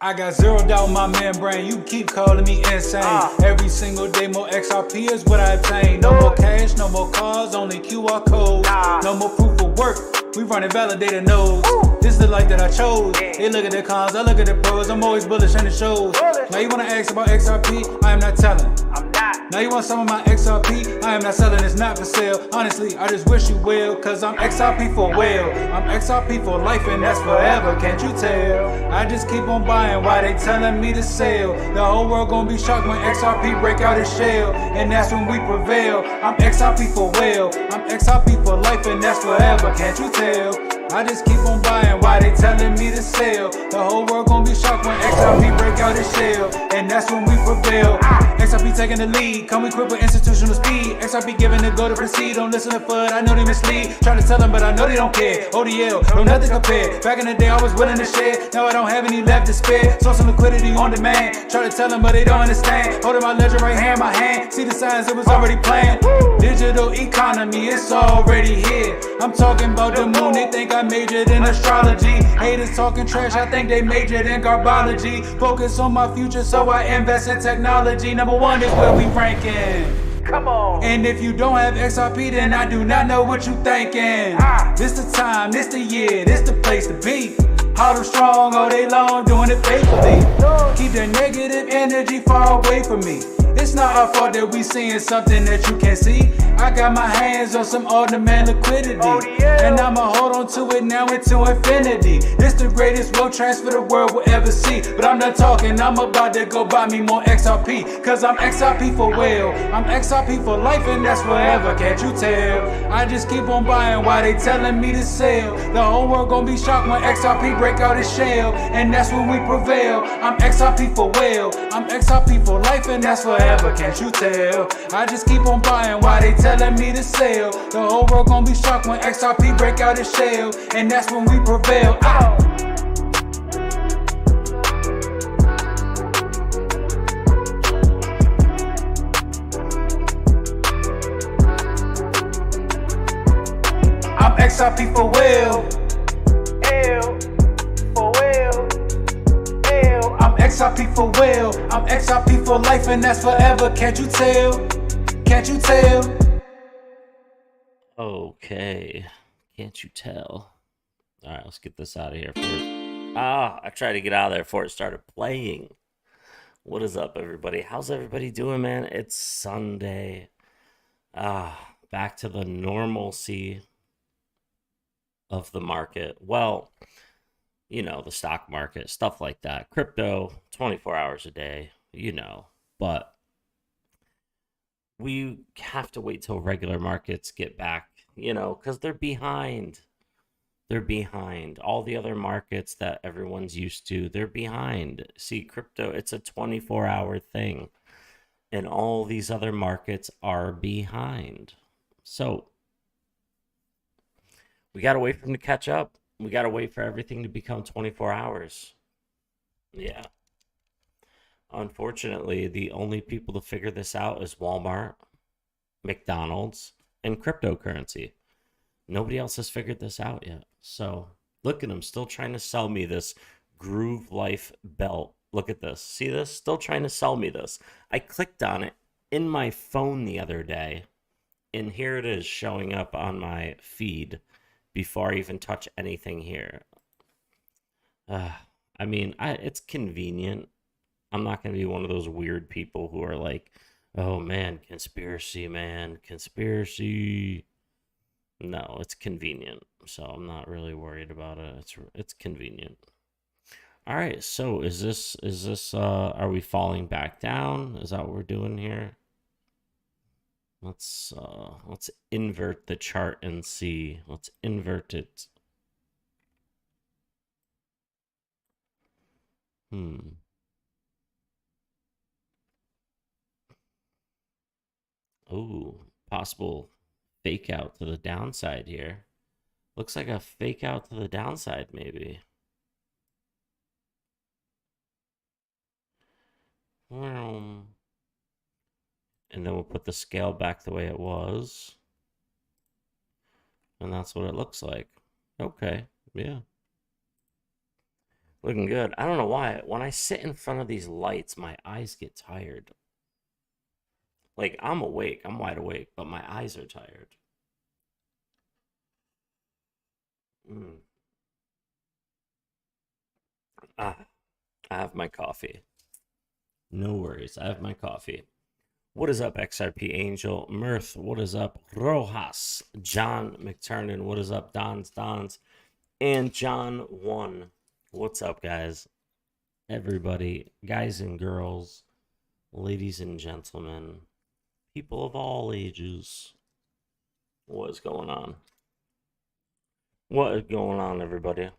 I got zero doubt in my membrane, you keep calling me insane. Every single day more XRP is what I obtain. No more cash, no more cars, only QR codes. No more proof of work, we running validated nodes. This is the life that I chose. They look at the cons, I look at the pros. I'm always bullish and it shows. Now you wanna ask about XRP, I am not telling. Now you want some of my XRP, I am not selling, it's not for sale. Honestly, I just wish you will, cause I'm XRP for well. I'm XRP for life and that's forever, can't you tell? I just keep on buying, why they telling me to sell? The whole world gonna be shocked when XRP break out its shell, and that's when we prevail. I'm XRP for well, I'm XRP for life and that's forever, can't you tell? I just keep on buying, why they telling me to sell? The whole world gonna be shocked when XRP break out its shell, and that's when we prevail. XRP taking the lead, come equipped with institutional speed. XRP giving the go to proceed, don't listen to FUD, I know they mislead. Try to tell them, but I know they don't care. ODL, no nothing compared. Back in the day I was willing to share, now I don't have any left to spare. Saw some liquidity on demand, try to tell them but they don't understand. Holding my ledger right here in my hand, see the signs it was already planned. Digital economy, it's already here. I'm talking about the moon, they think I majored in astrology. Haters talking trash, I think they majored in garbology. Focus on my future, so I invest in technology. Number one is where we ranking. Come on. And if you don't have XRP, then I do not know what you thinking. This the time, this the year, this the place to be. Hard and strong all day long, doing it faithfully. Keep that negative energy far away from me. It's not our fault that we seeing something that you can't see. I got my hands on some on-demand liquidity, and I'ma hold on to it now into infinity. This the greatest wealth transfer the world will ever see. But I'm not talking, I'm about to go buy me more XRP, cause I'm XRP for well, I'm XRP for life and that's forever, can't you tell? I just keep on buying, why they telling me to sell? The whole world gonna be shocked when XRP break out its shell, and that's when we prevail. I'm XRP for well, I'm XRP for life and that's forever, can't you tell? I just keep on buying, why they telling me to sell? The whole world gonna be shocked when XRP break out its shell, and that's when we prevail. I'm XRP for well, for well. I'm XRP for well, I'm XRP for life and that's forever, can't you tell? Can't you tell? Okay, can't you tell? All right, let's get this out of here first. I tried to get out of there before it started playing. What is up, everybody? How's everybody doing, man? It's Sunday. Back to the normalcy of the market. Well, you know, the stock market, stuff like that. Crypto, 24 hours a day, you know. But we have to wait till regular markets get back, you know, because they're behind. They're behind. All the other markets that everyone's used to, they're behind. See, crypto, it's a 24-hour thing. And all these other markets are behind. So we got to wait for them to catch up. We got to wait for everything to become 24 hours. Yeah. Unfortunately, the only people to figure this out is Walmart, McDonald's, and cryptocurrency. Nobody else has figured this out yet. So look at them, still trying to sell me this Groove Life belt. Look at this. See this? Still trying to sell me this. I clicked on it in my phone the other day, and here it is showing up on my feed before I even touch anything here. I mean, it's convenient. I'm not going to be one of those weird people who are like, oh man, conspiracy, man, conspiracy. No, it's convenient. So I'm not really worried about it. It's convenient. All right, so is this are we falling back down? Is that what we're doing here? Let's invert the chart and see. Let's invert it. Oh, possible fake out to the downside here. Looks like a fake out to the downside, maybe. And then we'll put the scale back the way it was. And that's what it looks like. Okay, yeah. Looking good. I don't know why. When I sit in front of these lights, my eyes get tired. Like, I'm awake. I'm wide awake, but my eyes are tired. Mm. Ah, I have my coffee. No worries. I have my coffee. What is up, XRP Angel? Mirth, what is up? Rojas. John McTurnan, what is up? Dons. And John 1. What's up, guys? Everybody, guys and girls, ladies and gentlemen, people of all ages. What is going on? What is going on, everybody?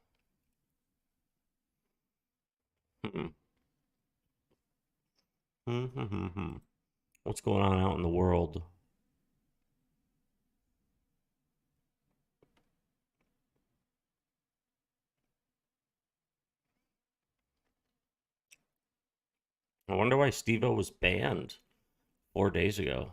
What's going on out in the world? I wonder why Steve-O was banned 4 days ago.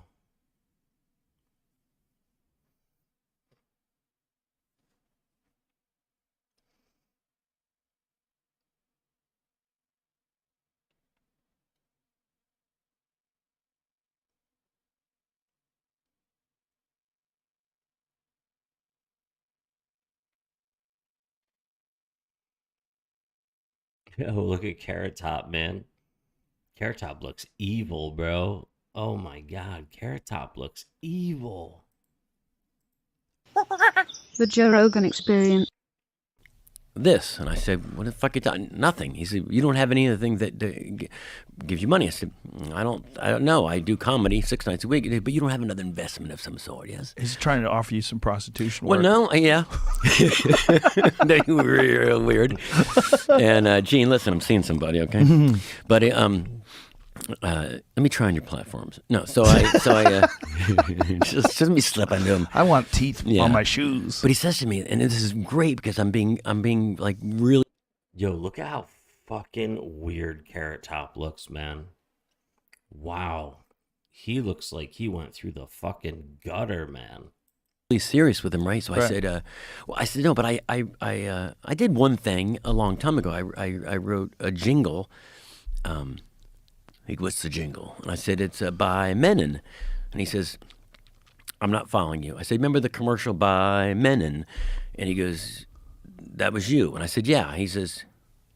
Oh, look at Carrot Top, man. Carrot Top looks evil, bro. Oh my god, Carrot Top looks evil. The Joe Rogan Experience. This, and I said, what the fuck you done? Nothing. He said, you don't have any of the things that give you money. I said, I don't know. I do comedy 6 nights a week, but you don't have another investment of some sort, yes? He's trying to offer you some prostitution work. Well, no, yeah. They were real weird. And Gene, listen, I'm seeing somebody, okay? But let me try on your platforms. No, so I just let me slip into him. I want teeth on my shoes. But he says to me, and this is great because I'm being like really. Yo, look at how fucking weird Carrot Top looks, man. Wow. He looks like he went through the fucking gutter, man. Really serious with him, right? So Right. I said no, but I did one thing a long time ago. I wrote a jingle. He goes, what's the jingle? And I said, it's by Menon. And he says, I'm not following you. I said, remember the commercial by Menon? And he goes, that was you. And I said, yeah. He says,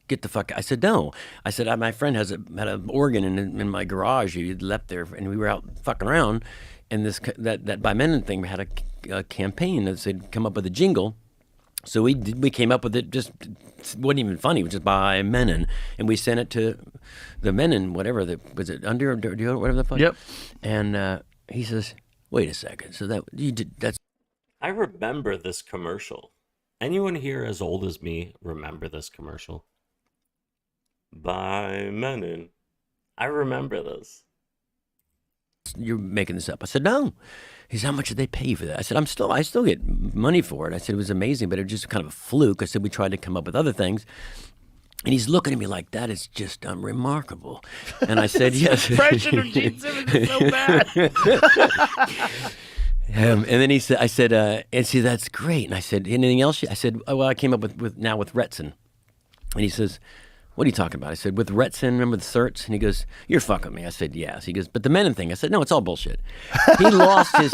get the fuck. I said, no. I said, my friend had an organ in my garage. He left there, and we were out fucking around. And that by Menon thing had a campaign that said, come up with a jingle. So we came up with it. Just it wasn't even funny. It was just by Menon, and we sent it to the Menon, whatever was it under whatever the fuck. Yep. And he says, "Wait a second. So that you did that's." I remember this commercial. Anyone here as old as me remember this commercial? By Menon. I remember this. You're making this up. I said, no. He said, how much did they pay for that? I said, I still get money for it. I said, it was amazing, but it was just kind of a fluke. I said, we tried to come up with other things. And he's looking at me like, that is just remarkable. And I said, yes. Impression of Gene Simmons is so bad. And then I said, and see, that's great. And I said, anything else? I said, oh, well, I came up with Retson. And he says, what are you talking about? I said, with Retson, remember the certs? And he goes, you're fucking with me. I said, yes. He goes, but the Menon thing. I said, no, it's all bullshit. He lost his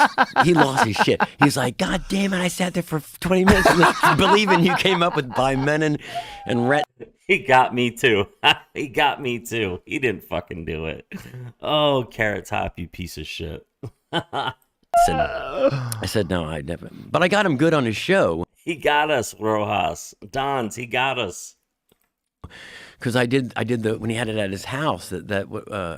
shit. He's like, God damn it, I sat there for 20 minutes believing you came up with by Menon and Retson. He got me too. He got me too. He didn't fucking do it. Oh, Carrot Top, you piece of shit. I said, no, I never. But I got him good on his show. He got us, Rojas. Dons, he got us. Because I did when he had it at his house the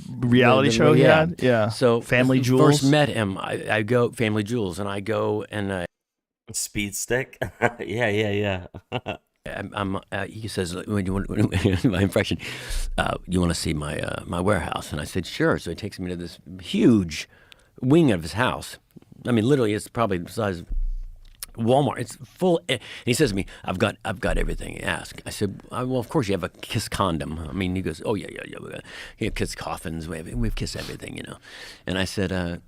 reality show he had? Yeah. So Family Jewels? First met him, I go Family Jewels, and I go and Speed stick? Yeah. he says, when you want my impression, you want to see my warehouse? And I said, sure. So he takes me to this huge wing of his house. I mean, literally, it's probably the size of Walmart. It's full. And he says to me, I've got everything. Ask. I said, well, of course you have a kiss condom. I mean, he goes, oh yeah. We have kiss coffins. We've kissed everything, you know. And I said,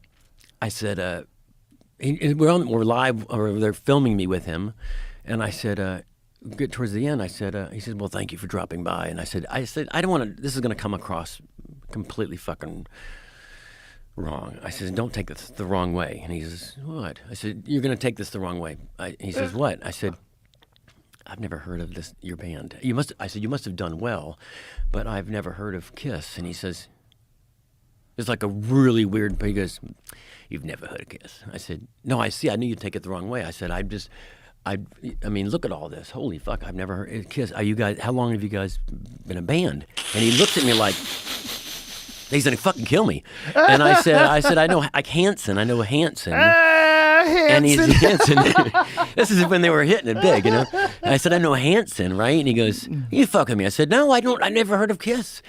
we're live, or they're filming me with him. And I said, get towards the end, I said, he said, well, thank you for dropping by. And I said, I don't want to, this is going to come across completely fucking wrong. I said, don't take this the wrong way. And he says, what? I said, you're going to take this the wrong way. He says, what? I said, I've never heard of your band. I said, you must have done well, but I've never heard of Kiss. And he says, it's like a really weird, he goes, you've never heard of Kiss. I said, no, I knew you'd take it the wrong way. I said, I mean, look at all this. Holy fuck, I've never heard of Kiss. How long have you guys been a band? And he looked at me like, he's gonna fucking kill me. And I said, I know, like Hanson. I know Hanson. And he's Hanson. This is when they were hitting it big, you know. And I said, I know Hanson, right? And he goes, you fucking me. I said, no, I don't. I never heard of Kiss.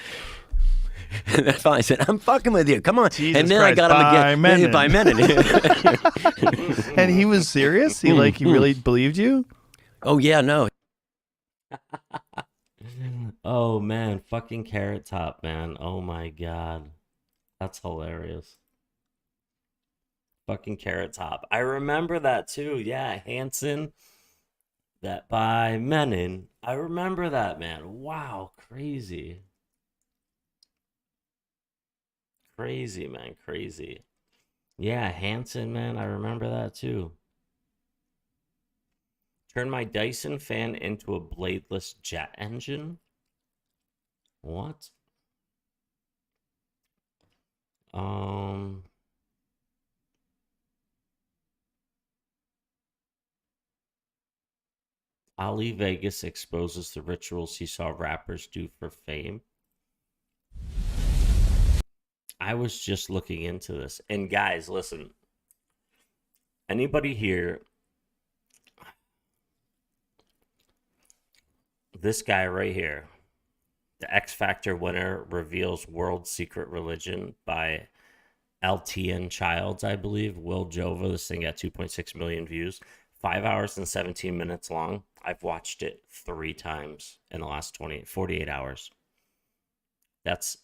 And that's fine. I said, I'm fucking with you. Come on. Jesus and then Christ, I got him again. By Menon. And he was serious? He really believed you? Oh, yeah, no. Oh, man. Fucking Carrot Top, man. Oh, my God. That's hilarious. Fucking Carrot Top. I remember that, too. Yeah, Hanson. That by Menon. I remember that, man. Wow, crazy. Crazy, man, crazy. Yeah, Hanson, man, I remember that too. Turn my Dyson fan into a bladeless jet engine? What? Ali Vegas exposes the rituals he saw rappers do for fame. I was just looking into this. And guys, listen. Anybody here? This guy right here. The X Factor winner reveals world secret religion by LTN Childs, I believe. Will Jova. This thing got 2.6 million views. 5 hours and 17 minutes long. I've watched it 3 times in the last 48 hours. That's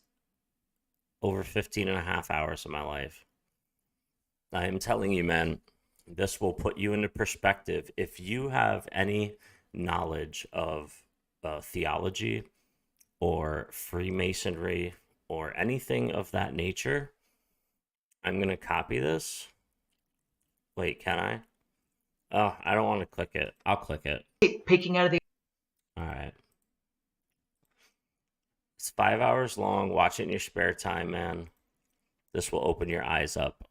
over 15 and a half hours of my life. I am telling you, man, this will put you into perspective. If you have any knowledge of theology or Freemasonry or anything of that nature, I'm going to copy this. Wait, can I? Oh, I don't want to click it. I'll click it. Picking out of the... All right. It's 5 hours long. Watch it in your spare time, man. This will open your eyes up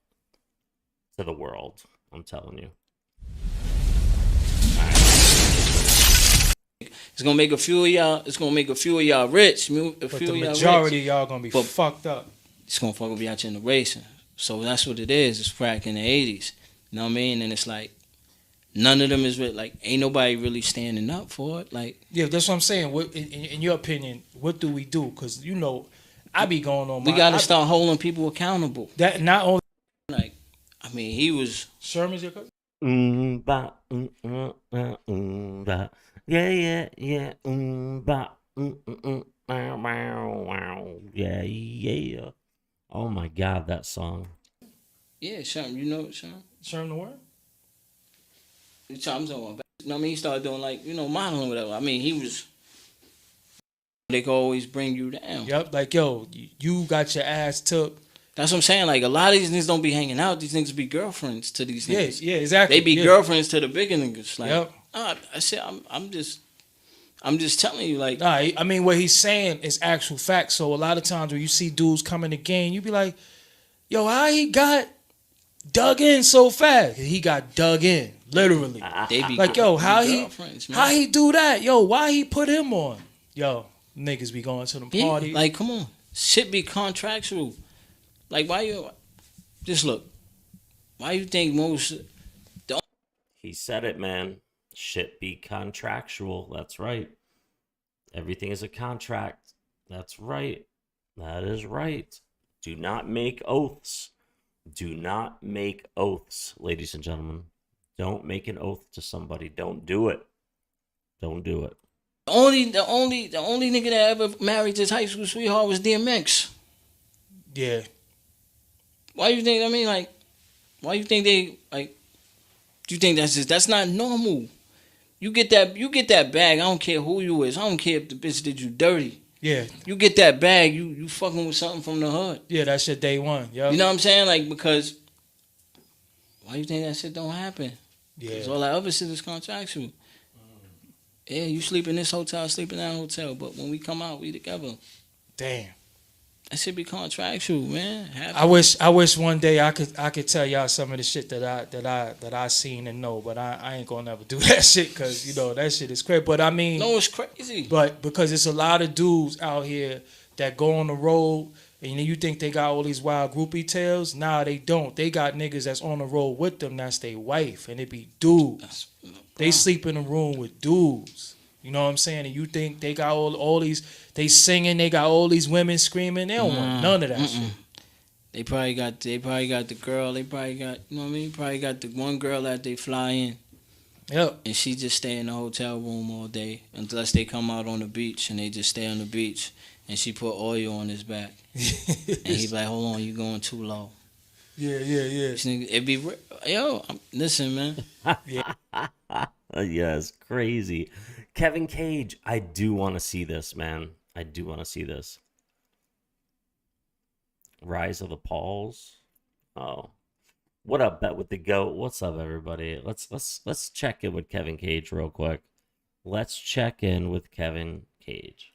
to the world. I'm telling you. All right. It's gonna make a few of y'all. It's gonna make a few of y'all rich. But the majority of y'all gonna be fucked up. It's gonna fuck up y'all generation. So that's what it is. It's crack in the 80s. You know what I mean? And it's like none of them is really, like, ain't nobody really standing up for it. Like, yeah, that's what I'm saying. What, in your opinion, what do we do? Because you know, I be going on. We gotta start holding people accountable. That not only, like, I mean, he was Sherman's your cousin. Yeah, yeah, yeah. Yeah, yeah. Oh my God, that song. Yeah, Sherman. You know Sherman? Sherman the word? I'm talking about. You know what I mean? He started doing, like, you know, modeling or whatever. I mean, he was. They could always bring you down. Yep, like, yo, you got your ass took. That's what I'm saying. Like, a lot of these niggas don't be hanging out. These niggas be girlfriends to these niggas. Yeah, exactly. They be girlfriends to the bigger niggas. Like, yep. I said, I'm just telling you, like. Nah, I mean, what he's saying is actual facts. So a lot of times when you see dudes come in the game, you be like, yo, how he got dug in so fast? He got dug in, literally. They be like, yo, how he do that? Yo, why he put him on? Yo, niggas be going to them parties. Like, come on. Shit be contractual. Like, why you... Just look. Why you think most... He said it, man. Shit be contractual. That's right. Everything is a contract. That's right. That is right. Do not make oaths. Do not make oaths, ladies and gentlemen. Don't make an oath to somebody. Don't do it. Don't do it. The only nigga that ever married his high school sweetheart was DMX. Yeah. Why you think? I mean, like, why you think they like? Do you think that's not normal? You get that bag. I don't care who you is. I don't care if the bitch did you dirty. Yeah. You get that bag. You fucking with something from the hood. Yeah, that's your day one. Yep. You know what I'm saying? Like, because why you think that shit don't happen? Yeah. Because all that other shit is contractual. Yeah, you sleep in this hotel, I sleep in that hotel, but when we come out, we together. Damn. That should be contractual, man. I wish one day I could tell y'all some of the shit that I seen and know, but I ain't gonna never do that shit because you know that shit is crazy. But I mean, no, it's crazy. But because it's a lot of dudes out here that go on the road and you think they got all these wild groupie tales. Nah, they don't. They got niggas that's on the road with them. That's their wife, and it be dudes. They sleep in a room with dudes. You know what I'm saying? And you think they got all these, they singing, they got all these women screaming. They don't want none of that shit. They probably got the girl. They probably got, you know what I mean? Probably got the one girl that they fly in. Yep. And she just stay in the hotel room all day unless they come out on the beach and they just stay on the beach. And she put oil on his back. And he be like, hold on, you going too low. Yeah. It be, listen, man. Yeah, it's crazy. Kevin Cage, I do want to see this, man. I do want to see this. Rise of the Pauls. Oh, what up, Bet with the Goat? What's up, everybody? Let's check in with Kevin Cage real quick. Let's check in with Kevin Cage.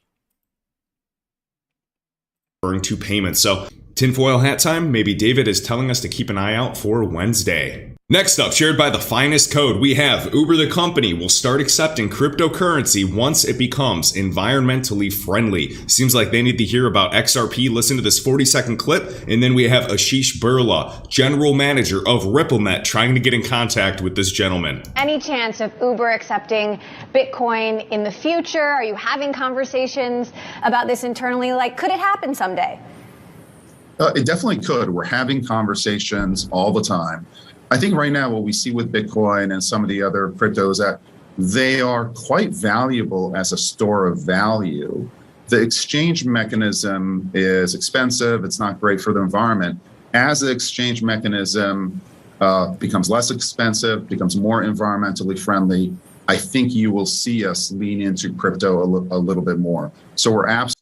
To payments. So, tinfoil hat time. Maybe David is telling us to keep an eye out for Wednesday. Next up, shared by the finest code, we have Uber the company will start accepting cryptocurrency once it becomes environmentally friendly. Seems like they need to hear about XRP. Listen to this 40-second clip. And then we have Ashish Birla, general manager of RippleNet, trying to get in contact with this gentleman. Any chance of Uber accepting Bitcoin in the future? Are you having conversations about this internally? Like, could it happen someday? It definitely could. We're having conversations all the time. I think right now what we see with Bitcoin and some of the other cryptos that they are quite valuable as a store of value. The exchange mechanism is expensive. It's not great for the environment. As the exchange mechanism becomes less expensive, becomes more environmentally friendly, I think you will see us lean into crypto a little bit more. So we're absolutely.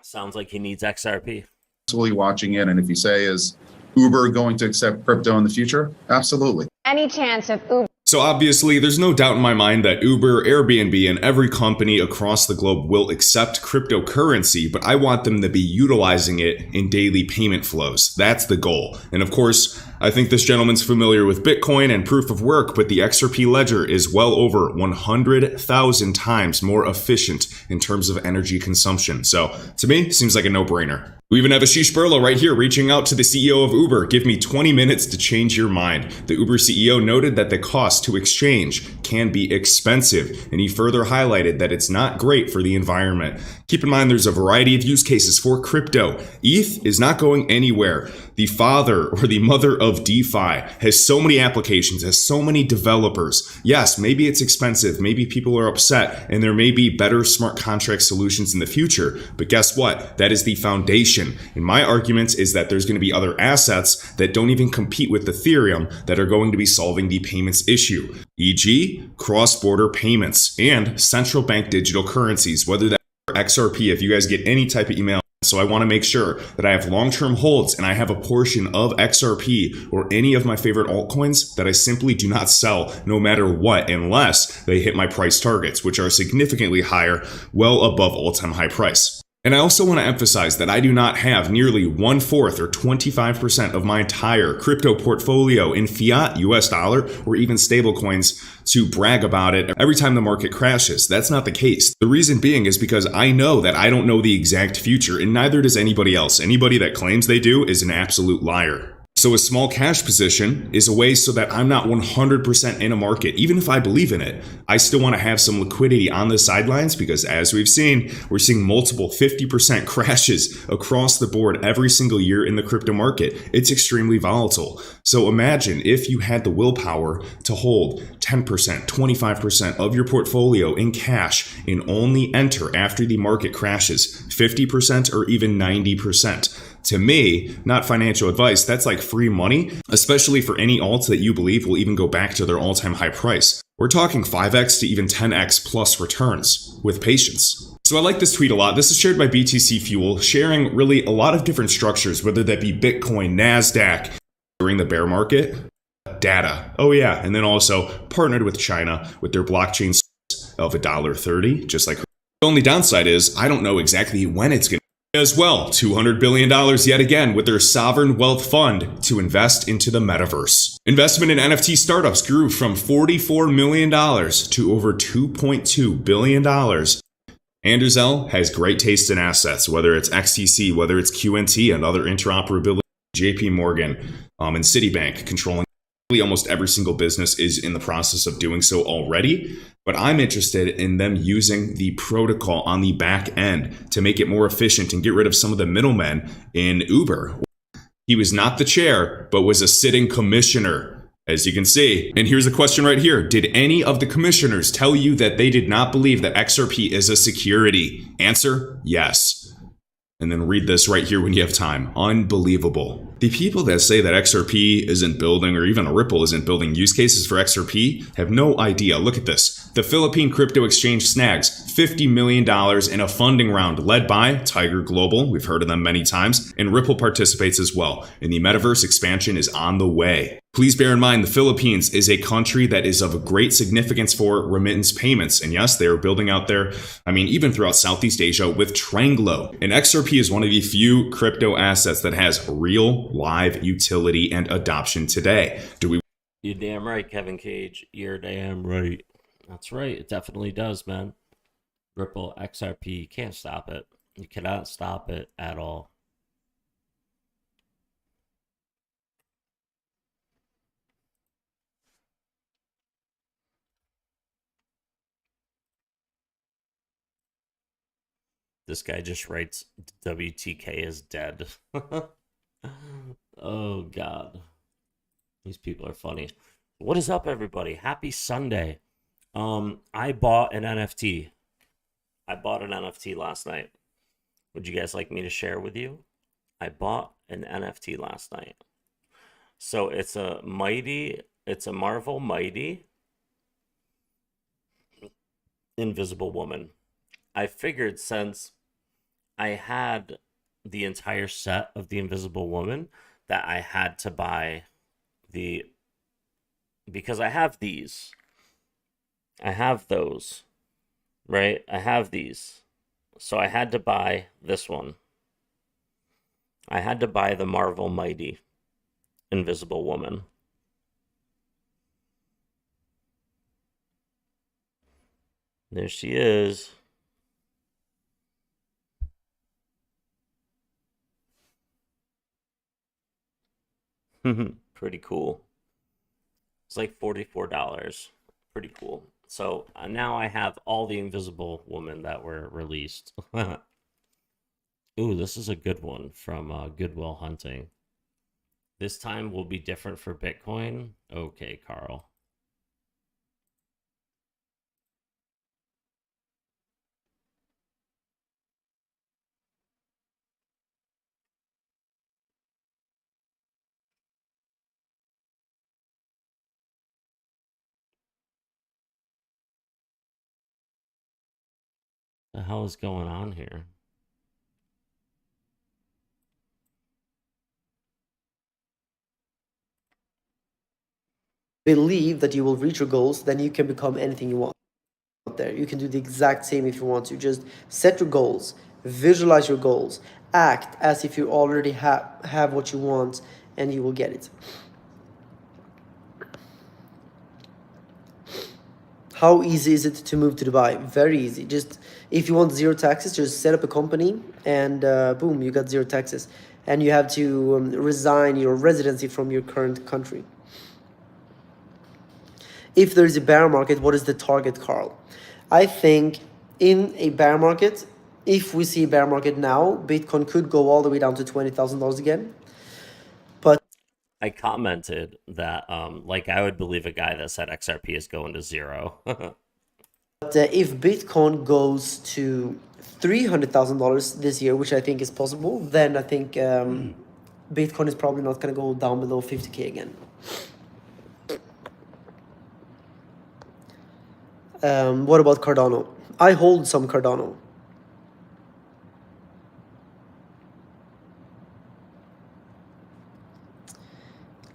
Sounds like he needs XRP. Absolutely watching it. And if you say, is Uber going to accept crypto in the future? Absolutely. Any chance of Uber? So obviously, there's no doubt in my mind that Uber, Airbnb, and every company across the globe will accept cryptocurrency, but I want them to be utilizing it in daily payment flows. That's the goal. And of course, I think this gentleman's familiar with Bitcoin and proof of work, but the XRP ledger is well over 100,000 times more efficient in terms of energy consumption. So to me, it seems like a no-brainer. We even have Ashish Birla right here reaching out to the CEO of Uber. Give me 20 minutes to change your mind. The Uber CEO noted that the cost to exchange can be expensive, and he further highlighted that it's not great for the environment. Keep in mind there's a variety of use cases for crypto. ETH is not going anywhere. The father or the mother of DeFi has so many applications, has so many developers. Yes, maybe it's expensive, maybe people are upset, and there may be better smart contract solutions in the future, but guess what? That is the foundation. And my argument is that there's going to be other assets that don't even compete with Ethereum that are going to be solving the payments issue, e.g. cross-border payments and central bank digital currencies, whether that's XRP, if you guys get any type of email. So I want to make sure that I have long-term holds and I have a portion of XRP or any of my favorite altcoins that I simply do not sell no matter what, unless they hit my price targets, which are significantly higher, well above all-time high price. And I also want to emphasize that I do not have nearly 1/4 or 25% of my entire crypto portfolio in fiat, US dollar, or even stablecoins to brag about it every time the market crashes. That's not the case. The reason being is because I know that I don't know the exact future, and neither does anybody else. Anybody that claims they do is an absolute liar. So a small cash position is a way so that I'm not 100% in a market. Even if I believe in it, I still want to have some liquidity on the sidelines because as we've seen, we're seeing multiple 50% crashes across the board every single year in the crypto market. It's extremely volatile. So imagine if you had the willpower to hold 10%, 25% of your portfolio in cash and only enter after the market crashes 50% or even 90%. To me, not financial advice, that's like free money, especially for any alts that you believe will even go back to their all-time high price. We're talking 5x to even 10x plus returns with patience. So I like this tweet a lot. This is shared by BTC Fuel, sharing really a lot of different structures, whether that be Bitcoin, NASDAQ, during the bear market, data. Oh yeah, and then also partnered with China with their blockchain of $1.30, just like her. The only downside is I don't know exactly when it's going to as well. $200 billion yet again with their sovereign wealth fund to invest into the metaverse. Investment in NFT startups grew from $44 million to over $2.2 billion. Anderzel has great taste in assets, whether it's XTC, whether it's QNT and other interoperability. JP Morgan and Citibank controlling almost every single business is in the process of doing so already. But I'm interested in them using the protocol on the back end to make it more efficient and get rid of some of the middlemen in Uber. He was not the chair, but was a sitting commissioner, as you can see. And here's a question right here. Did any of the commissioners tell you that they did not believe that XRP is a security? Answer, yes. And then read this right here when you have time. Unbelievable. The people that say that XRP isn't building, or even a Ripple isn't building use cases for XRP, have no idea. Look at this. The Philippine crypto exchange snags $50 million in a funding round led by Tiger Global. We've heard of them many times. And Ripple participates as well. And the metaverse expansion is on the way. Please bear in mind, the Philippines is a country that is of great significance for remittance payments. And yes, they are building out there, even throughout Southeast Asia with Tranglo. And XRP is one of the few crypto assets that has real live utility and adoption today. You're damn right, Kevin Cage. You're damn right. That's right. It definitely does, man. Ripple, XRP, you can't stop it. You cannot stop it at all. This guy just writes WTK is dead. Oh, God. These people are funny. What is up, everybody? Happy Sunday. I bought an NFT. I bought an NFT last night. Would you guys like me to share with you? I bought an NFT last night. So it's a Marvel Mighty Invisible Woman. I figured since I had the entire set of the Invisible Woman that I had to buy because I have these. I have those, right? I have these. So I had to buy this one. I had to buy the Marvel Mighty Invisible Woman. There she is. Pretty cool. It's like $44. Pretty cool. So now I have all the Invisible Woman that were released. Ooh, this is a good one from Goodwill Hunting. This time will be different for Bitcoin. Okay, Carl. The hell is going on here? Believe that you will reach your goals, then you can become anything you want there. You can do the exact same if you want to. Just set your goals, visualize your goals, act as if you already have what you want, and you will get it. How easy is it to move to Dubai? Very easy. Just if you want zero taxes, just set up a company and boom, you got zero taxes. And you have to resign your residency from your current country. If there is a bear market, what is the target, Carl? I think in a bear market, if we see a bear market now, Bitcoin could go all the way down to $20,000 again. But I commented that, I would believe a guy that said XRP is going to zero. But if Bitcoin goes to $300,000 this year, which I think is possible, then I think Bitcoin is probably not going to go down below 50K again. What about Cardano? I hold some Cardano.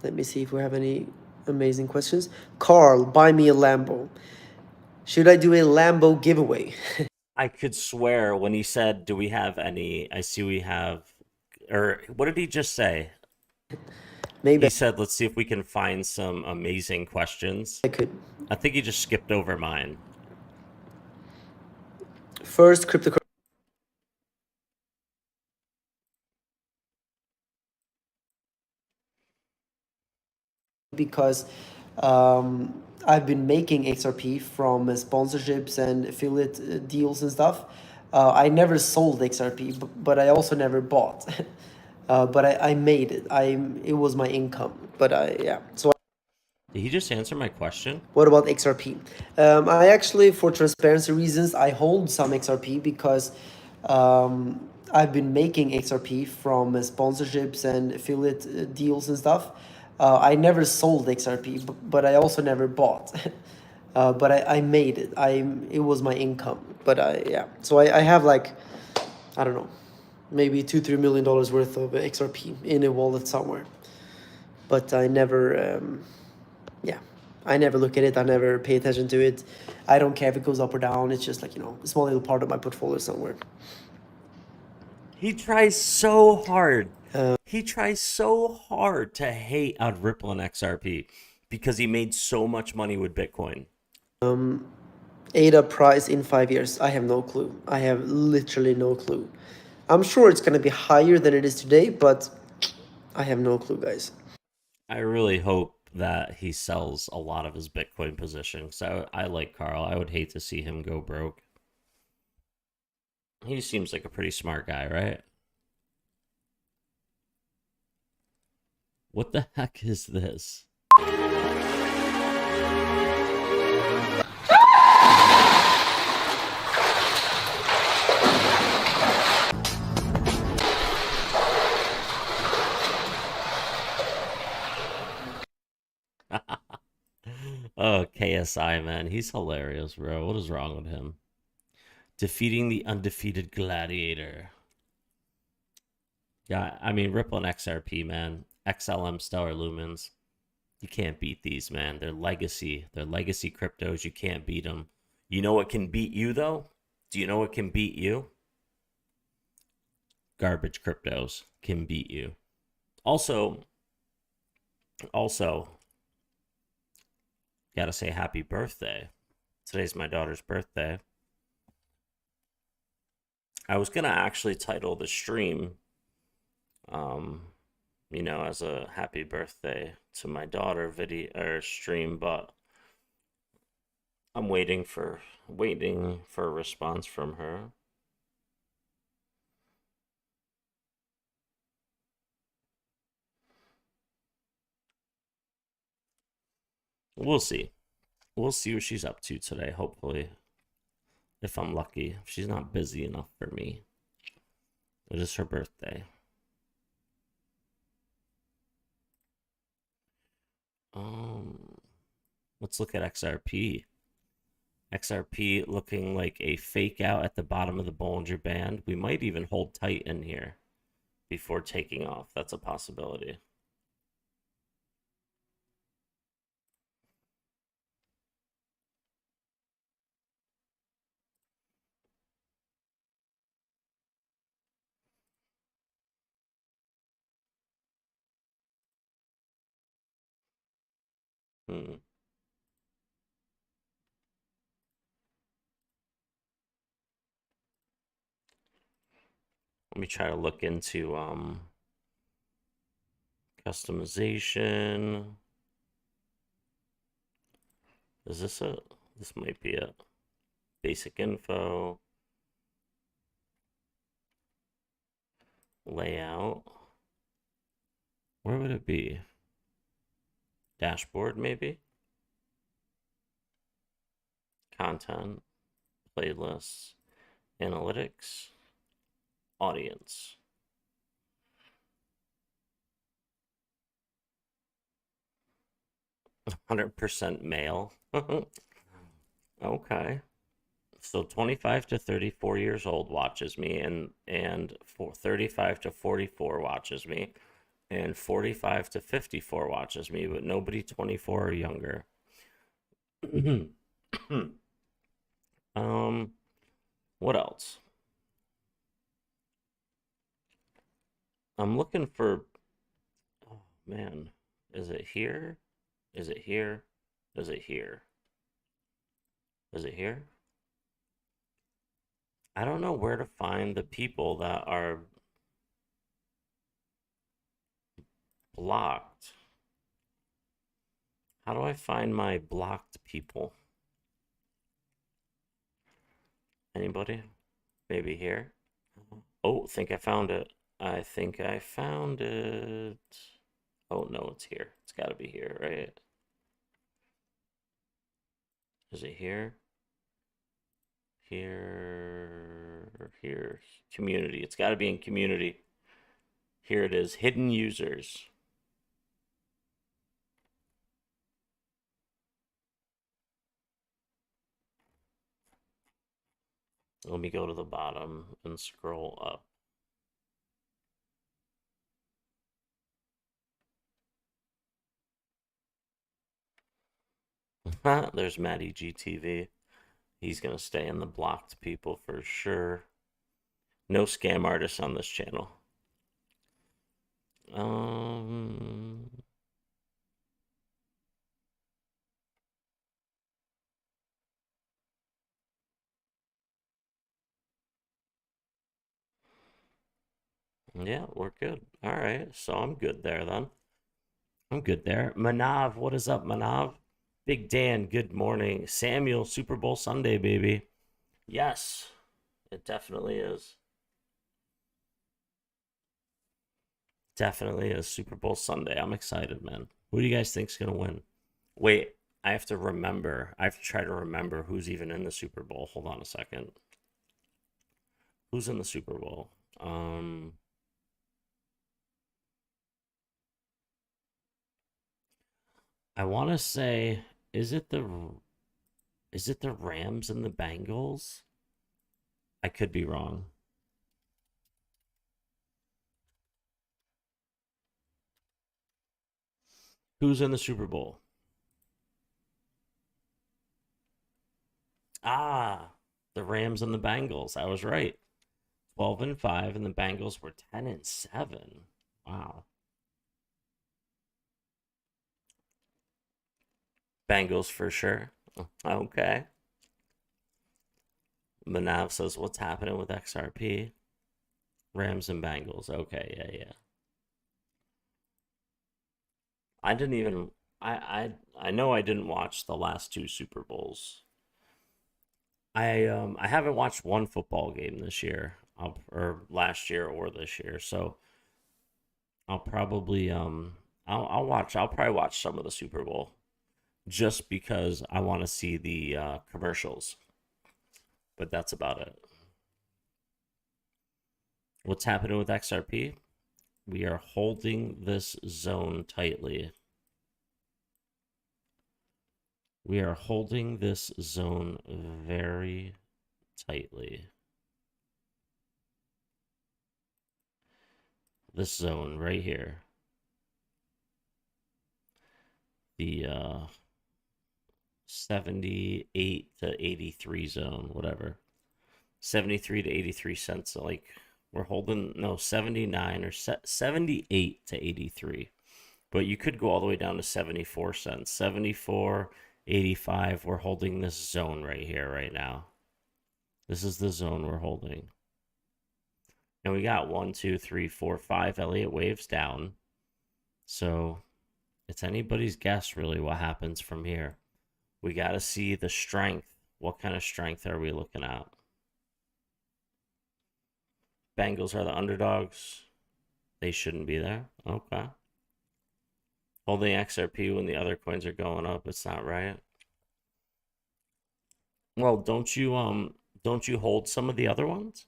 Let me see if we have any amazing questions. Carl, buy me a Lambo. Should I do a Lambo giveaway? I could swear when he said, "Do we have any?" I see we have, or what did he just say? Maybe He said, "Let's see if we can find some amazing questions." I could. I think he just skipped over mine. First cryptocurrency because I've been making XRP from sponsorships and affiliate deals and stuff. I never sold XRP, but I also never bought. But I made it. It was my income. But yeah. So Did he just answer my question? what about XRP? I actually, for transparency reasons, I hold some XRP because I've been making XRP from sponsorships and affiliate deals and stuff. I never sold XRP, but I also never bought. But I made it. It was my income. But yeah. So I have like, I don't know, maybe $2-3 million worth of XRP in a wallet somewhere. But I never, yeah, I never look at it. I never pay attention to it. I don't care if it goes up or down. It's just like, a small little part of my portfolio somewhere. He tries so hard. He tries so hard to hate on Ripple and XRP because he made so much money with Bitcoin. ADA price in 5 years. I have no clue. I have literally no clue. I'm sure it's going to be higher than it is today, but I have no clue, guys. I really hope that he sells a lot of his Bitcoin position. So I like Carl. I would hate to see him go broke. He seems like a pretty smart guy, right? What the heck is this? Oh, KSI, man. He's hilarious, bro. What is wrong with him? Defeating the undefeated gladiator. Yeah, I mean, Ripple and XRP, man. XLM Stellar Lumens. You can't beat these, man. They're legacy. They're legacy cryptos. You can't beat them. You know what can beat you, though? Do you know what can beat you? Garbage cryptos can beat you. Also, gotta say happy birthday. Today's my daughter's birthday. I was gonna actually title the stream, as a happy birthday to my daughter video or stream, but I'm waiting for a response from her. We'll see. We'll see what she's up to today, hopefully. If I'm lucky. If she's not busy enough for me. It is her birthday. Let's look at XRP. XRP looking like a fake out at the bottom of the Bollinger Band. We might even hold tight in here before taking off. That's a possibility. Let me try to look into customization. Is this it? This might be it. Basic info. Layout. Where would it be? Dashboard, maybe? Content. Playlists. Analytics. Audience. 100% male. Okay. So 25 to 34 years old watches me, and 35 to 44 watches me, and 45 to 54 watches me, but nobody 24 or younger. What else? I'm looking for, oh man, is it here? Is it here? Is it here? Is it here? I don't know where to find the people that are blocked. How do I find my blocked people? Anybody? Maybe here? Oh, think I found it. I think I found it. Oh no, it's here. It's got to be here, right? Is it here? Here. Community. It's got to be in community. Here it is. Hidden users. Let me go to the bottom and scroll up. There's Matty GTV. He's going to stay in the blocked people for sure. No scam artists on this channel. Yeah, we're good. All right, so I'm good there then. I'm good there. Manav, what is up, Manav? Big Dan, good morning. Samuel, Super Bowl Sunday, baby. Yes, it definitely is. Definitely is Super Bowl Sunday. I'm excited, man. Who do you guys think's gonna win? Wait, I have to remember. I have to try to remember who's even in the Super Bowl. Hold on a second. Who's in the Super Bowl? I want to say, is it the Rams and the Bengals? I could be wrong. Who's in the Super Bowl? Ah, the Rams and the Bengals. I was right. 12-5, and the Bengals were 10-7. Wow. Bengals for sure. Okay. Manav says, what's happening with XRP? Rams and Bengals. Okay, yeah. I didn't even I know I didn't watch the last two Super Bowls. I haven't watched one football game this year, or last year or this year, so I'll probably I'll probably watch some of the Super Bowl just because I want to see the commercials. But that's about it. What's happening with XRP? We are holding this zone tightly. We are holding this zone very tightly. This zone right here. The 78 to 83 zone, whatever. 73 to 83 cents. Like we're holding, no, 79 or 78 to 83. But you could go all the way down to 74 cents. 74, 85. We're holding this zone right here, right now. This is the zone we're holding. And we got 1, 2, 3, 4, 5 Elliott waves down. So it's anybody's guess, really, what happens from here. We got to see the strength. What kind of strength are we looking at? Bengals are the underdogs. They shouldn't be there. Okay. Holding XRP when the other coins are going up, it's not right. Well, don't you hold some of the other ones?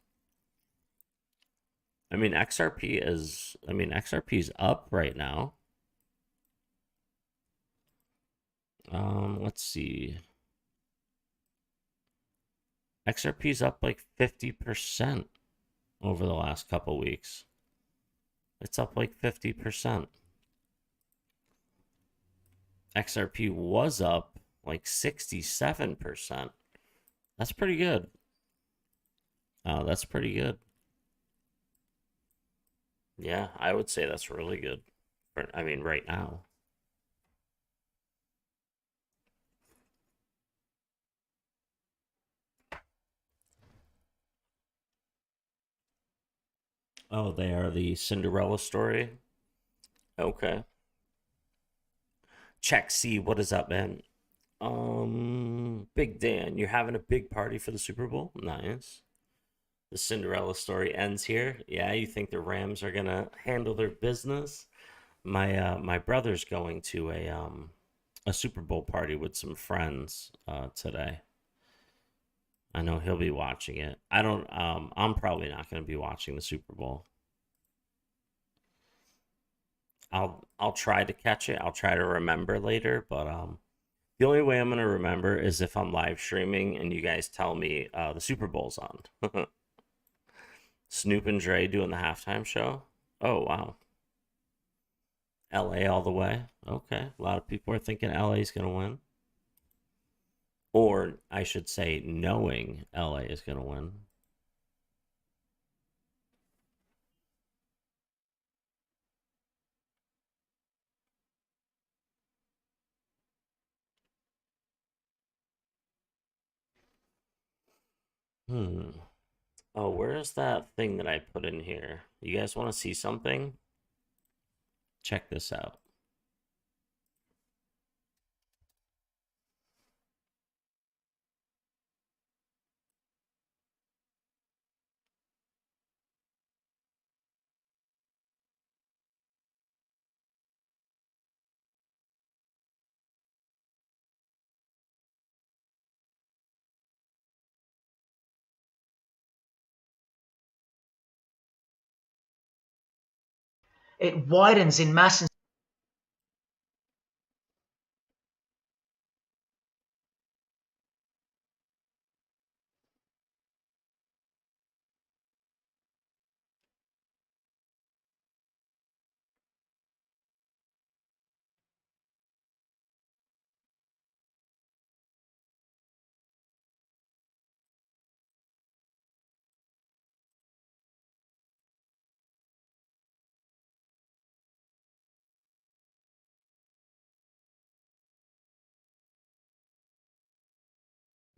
I mean, XRP is up right now. Let's see. XRP's up like 50% over the last couple weeks. It's up like 50%. XRP was up like 67%. That's pretty good. Oh, that's pretty good. Yeah, I would say that's really good. I mean, right now. Oh, they are the Cinderella story. Okay. Check C, what is up, man? Big Dan, you're having a big party for the Super Bowl? Nice. The Cinderella story ends here. Yeah, you think the Rams are gonna handle their business? My brother's going to a Super Bowl party with some friends today. I know he'll be watching it. I don't I'm probably not gonna be watching the Super Bowl. I'll try to catch it. I'll try to remember later, but the only way I'm gonna remember is if I'm live streaming and you guys tell me the Super Bowl's on. Snoop and Dre doing the halftime show. Oh wow. LA all the way. Okay. A lot of people are thinking LA's gonna win. Or I should say knowing LA is gonna win. Oh, where's that thing that I put in here? You guys want to see something? Check this out. It widens in mass.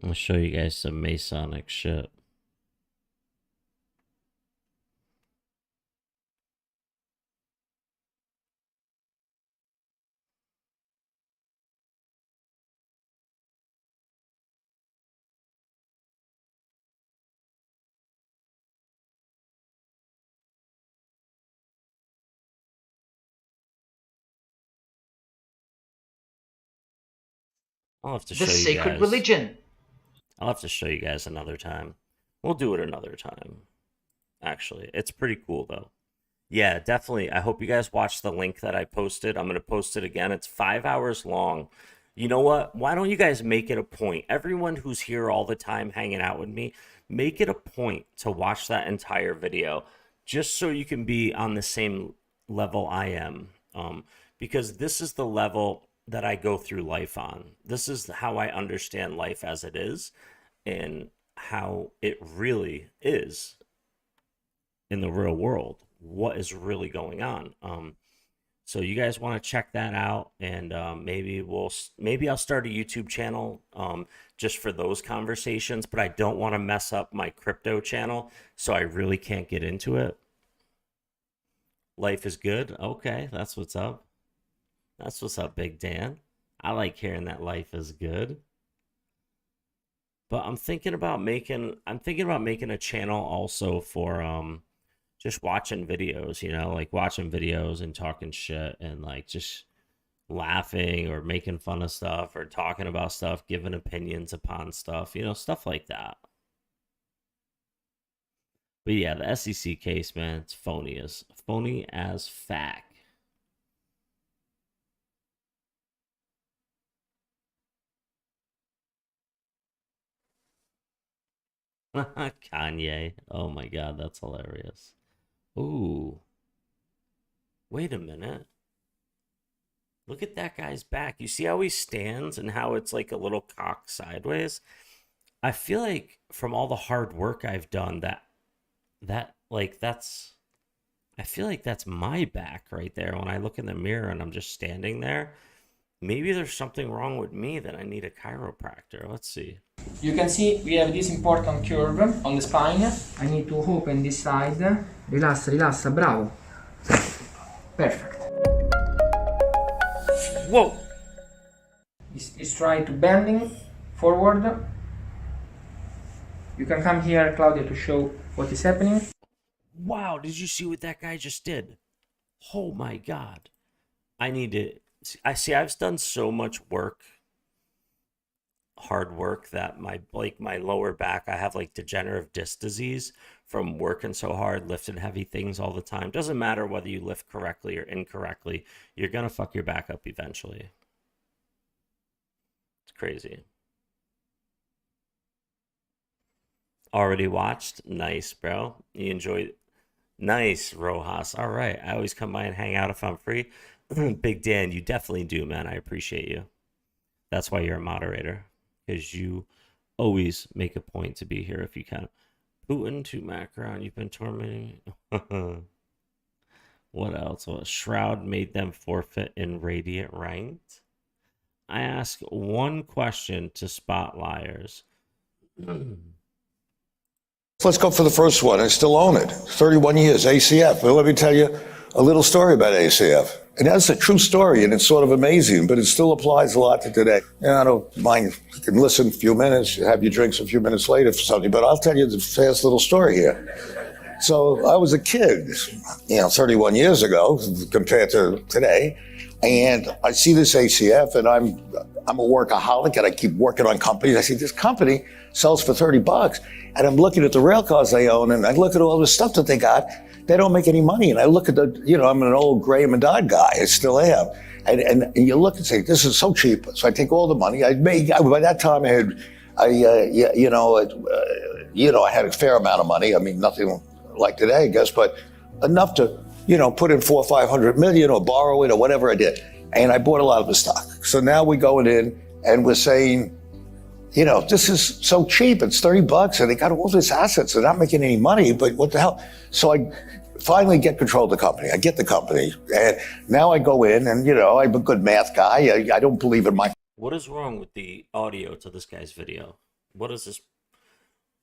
I'll show you guys some Masonic shit. I'll have to The show you secret guys. religion. I'll have to show you guys another time. We'll do it another time. Actually, it's pretty cool though. Yeah, definitely. I hope you guys watch the link that I posted. I'm going to post it again. It's 5 hours long. You know what? Why don't you guys make it a point? Everyone who's here all the time hanging out with me, make it a point to watch that entire video just so you can be on the same level I am. Because this is the level that I go through life on. This is how I understand life as it is and how it really is in the real world. What is really going on? So you guys want to check that out, and maybe I'll start a YouTube channel just for those conversations. But I don't want to mess up my crypto channel, so I really can't get into it. Life is good. Okay, that's what's up. That's what's up, Big Dan. I like hearing that life is good. But I'm thinking about making a channel also for just watching videos, like watching videos and talking shit and like just laughing or making fun of stuff or talking about stuff, giving opinions upon stuff, stuff like that. But yeah, the SEC case, man, it's phony as fact. Kanye. Oh my God, that's hilarious. Ooh. Wait a minute. Look at that guy's back. You see how he stands and how it's like a little cocked sideways? I feel like from all the hard work I've done that's I feel like that's my back right there when I look in the mirror and I'm just standing there. Maybe there's something wrong with me that I need a chiropractor. Let's see. You can see we have this important curve on the spine. I need to open this side. Rilassa, rilassa, bravo. Perfect. Whoa! It's try to bending forward. You can come here, Claudia, to show what is happening. Wow, did you see what that guy just did? Oh my God. I've done so much work, hard work, that my lower back, I have like degenerative disc disease from working so hard, lifting heavy things all the time. Doesn't matter whether you lift correctly or incorrectly, you're gonna fuck your back up eventually. It's crazy. Already watched? Nice, bro. You enjoyed? Nice, Rojas. All right. I always come by and hang out if I'm free. Big Dan, you definitely do, man. I appreciate you. That's why you're a moderator, because you always make a point to be here if you can. Putin to Macron, you've been tormenting. What else? Well, Shroud made them forfeit in Radiant Ranked. I ask one question to spot liars. Let's go for the first one. I still own it. 31 years, ACF. Well, let me tell you a little story about ACF. And that's a true story, and it's sort of amazing, but it still applies a lot to today. And I don't mind, you can listen a few minutes, have your drinks a few minutes later for something, but I'll tell you the fast little story here. So I was a kid, 31 years ago compared to today, and I see this ACF, and I'm a workaholic, and I keep working on companies. I see this company sells for $30, and I'm looking at the rail cars they own, and I look at all the stuff that they got. They don't make any money, and I look at I'm an old Graham and Dodd guy. I still am, and you look and say, this is so cheap. So I take all the money I made. By that time, I had a fair amount of money. I mean, nothing like today, I guess, but enough to, put in 400 or 500 million or borrow it or whatever I did. And I bought a lot of the stock. So now we're going in and we're saying, this is so cheap. It's $30 and they got all these assets. They're not making any money, but what the hell? So I finally get control of the company. I get the company. And now I go in and, I'm a good math guy. I don't believe in my... What is wrong with the audio to this guy's video? What is this?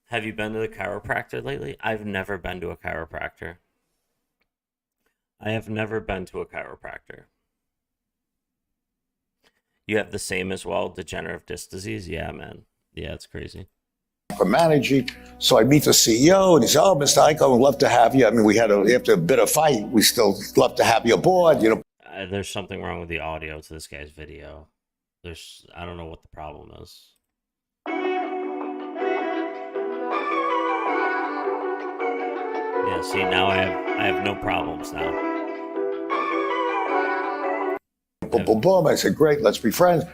Have you been to the chiropractor lately? I've never been to a chiropractor. I have never been to a chiropractor. You have the same as well, degenerative disc disease? Yeah, man. Yeah, it's crazy. Managing. So I meet the CEO and he said, oh, Mr. Ico, we'd love to have you. I mean, after a bit of fight, we still love to have you aboard, There's something wrong with the audio to this guy's video. I don't know what the problem is. Yeah, see, now I have no problems now. Boom, boom, boom. I said, great, let's be friends.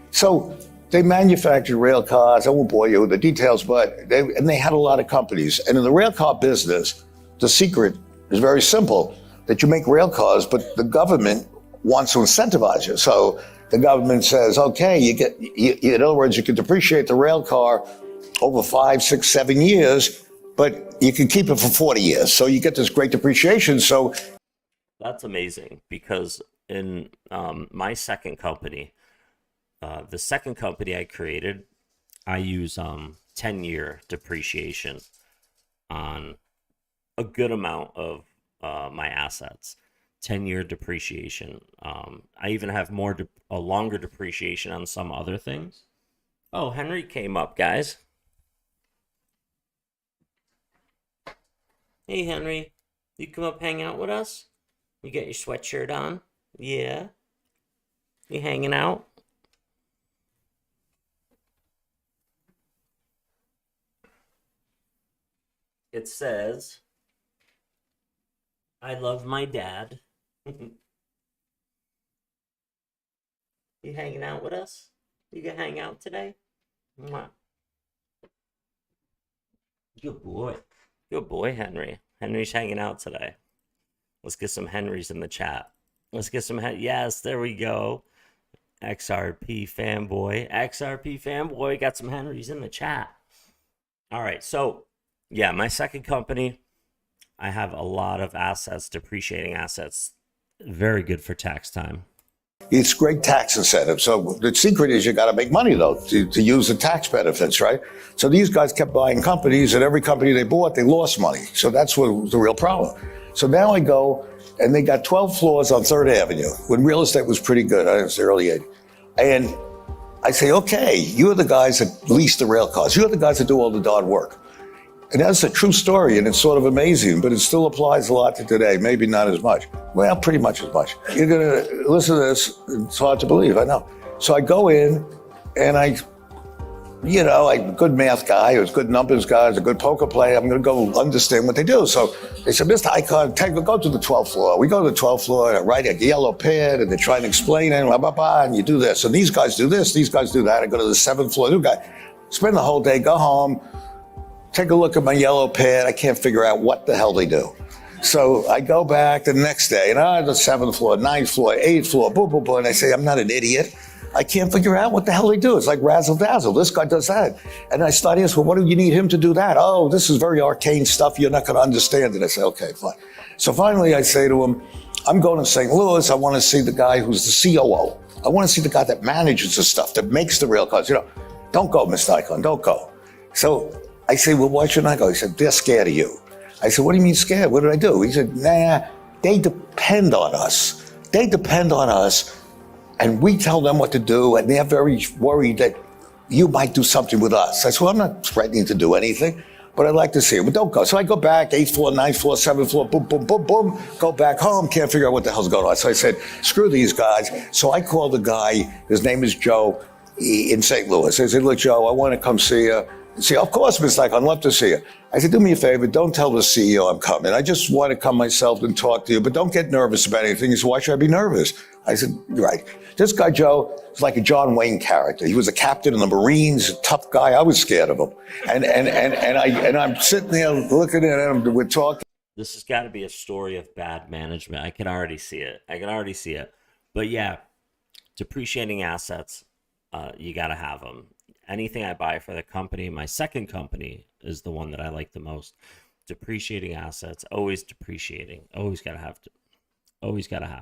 So they manufactured rail cars. I won't bore you with the details, but they had a lot of companies. And in the rail car business, the secret is very simple, that you make rail cars, but the government wants to incentivize you. So the government says, okay, in other words, you can depreciate the rail car over 5, 6, 7 years, but you can keep it for 40 years. So you get this great depreciation. So that's amazing, because in my second company, the second company I created, I use 10-year depreciation on a good amount of my assets. 10-year depreciation. I even have a longer depreciation on some other things. Oh, Henry came up, guys. Hey, Henry, you come up hang out with us? You got your sweatshirt on? Yeah? You hanging out? It says, I love my dad. You hanging out with us? You can hang out today? Mwah. Good boy. Good boy, Henry. Henry's hanging out today. Let's get some Henrys in the chat. Let's get some... Yes, there we go. XRP fanboy got some Henrys in the chat. All right, so yeah, my second company, I have a lot of assets, depreciating assets. Very good for tax time. It's great tax incentive. So the secret is you got to make money, though, to use the tax benefits, right? So these guys kept buying companies, and every company they bought, they lost money. So that's what was the real problem. So now I go, and they got 12 floors on 3rd Avenue, when real estate was pretty good. I was the early 80s. And I say, okay, you're the guys that lease the rail cars. You're the guys that do all the darn work. And that's a true story, and it's sort of amazing, but it still applies a lot to today. Maybe not as much. Well, pretty much as much. You're going to listen to this. It's hard to believe, I know. So I go in, and I'm a good math guy, I was a good numbers guy, I was a good poker player. I'm going to go understand what they do. So they said, Mr. Icahn, go to the 12th floor. We go to the 12th floor, and I write a yellow pad, and they try and explain it, blah, blah, blah, and you do this. And these guys do this, these guys do that. I go to the 7th floor, new guy. Spend the whole day, go home, take a look at my yellow pad. I can't figure out what the hell they do. So I go back the next day, and I'm the 7th floor, 9th floor, 8th floor, boom, boom, boom. And I say, I'm not an idiot. I can't figure out what the hell they do. It's like razzle dazzle. This guy does that. And I start asking, well, what do you need him to do that? Oh, this is very arcane stuff. You're not going to understand it. I say, okay, fine. So finally I say to him, I'm going to St. Louis. I want to see the guy who's the COO. I want to see the guy that manages the stuff, that makes the rail cars. Don't go, Mr. Icahn, don't go. So I say, well, why shouldn't I go? He said, they're scared of you. I said, what do you mean scared? What did I do? He said, nah, they depend on us. They depend on us, and we tell them what to do, and they're very worried that you might do something with us. I said, well, I'm not threatening to do anything, but I'd like to see it. But don't go. So I go back, 8th floor, 9th floor, 7th floor, boom, boom, boom, boom, go back home, can't figure out what the hell's going on. So I said, screw these guys. So I called the guy, his name is Joe, in St. Louis. I said, look, Joe, I want to come see you. See, of course, Mr. Icahn, I'd love to see you. I said, do me a favor, don't tell the CEO I'm coming. I just want to come myself and talk to you, but don't get nervous about anything. He said, why should I be nervous? I said, you're right. This guy, Joe, is like a John Wayne character. He was a captain in the Marines, a tough guy. I was scared of him. And I'm sitting there looking at him, we're talking. This has got to be a story of bad management. I can already see it. But yeah, depreciating assets, you got to have them. Anything I buy for the company, my second company is the one that I like the most. Depreciating assets, always depreciating. Always gotta have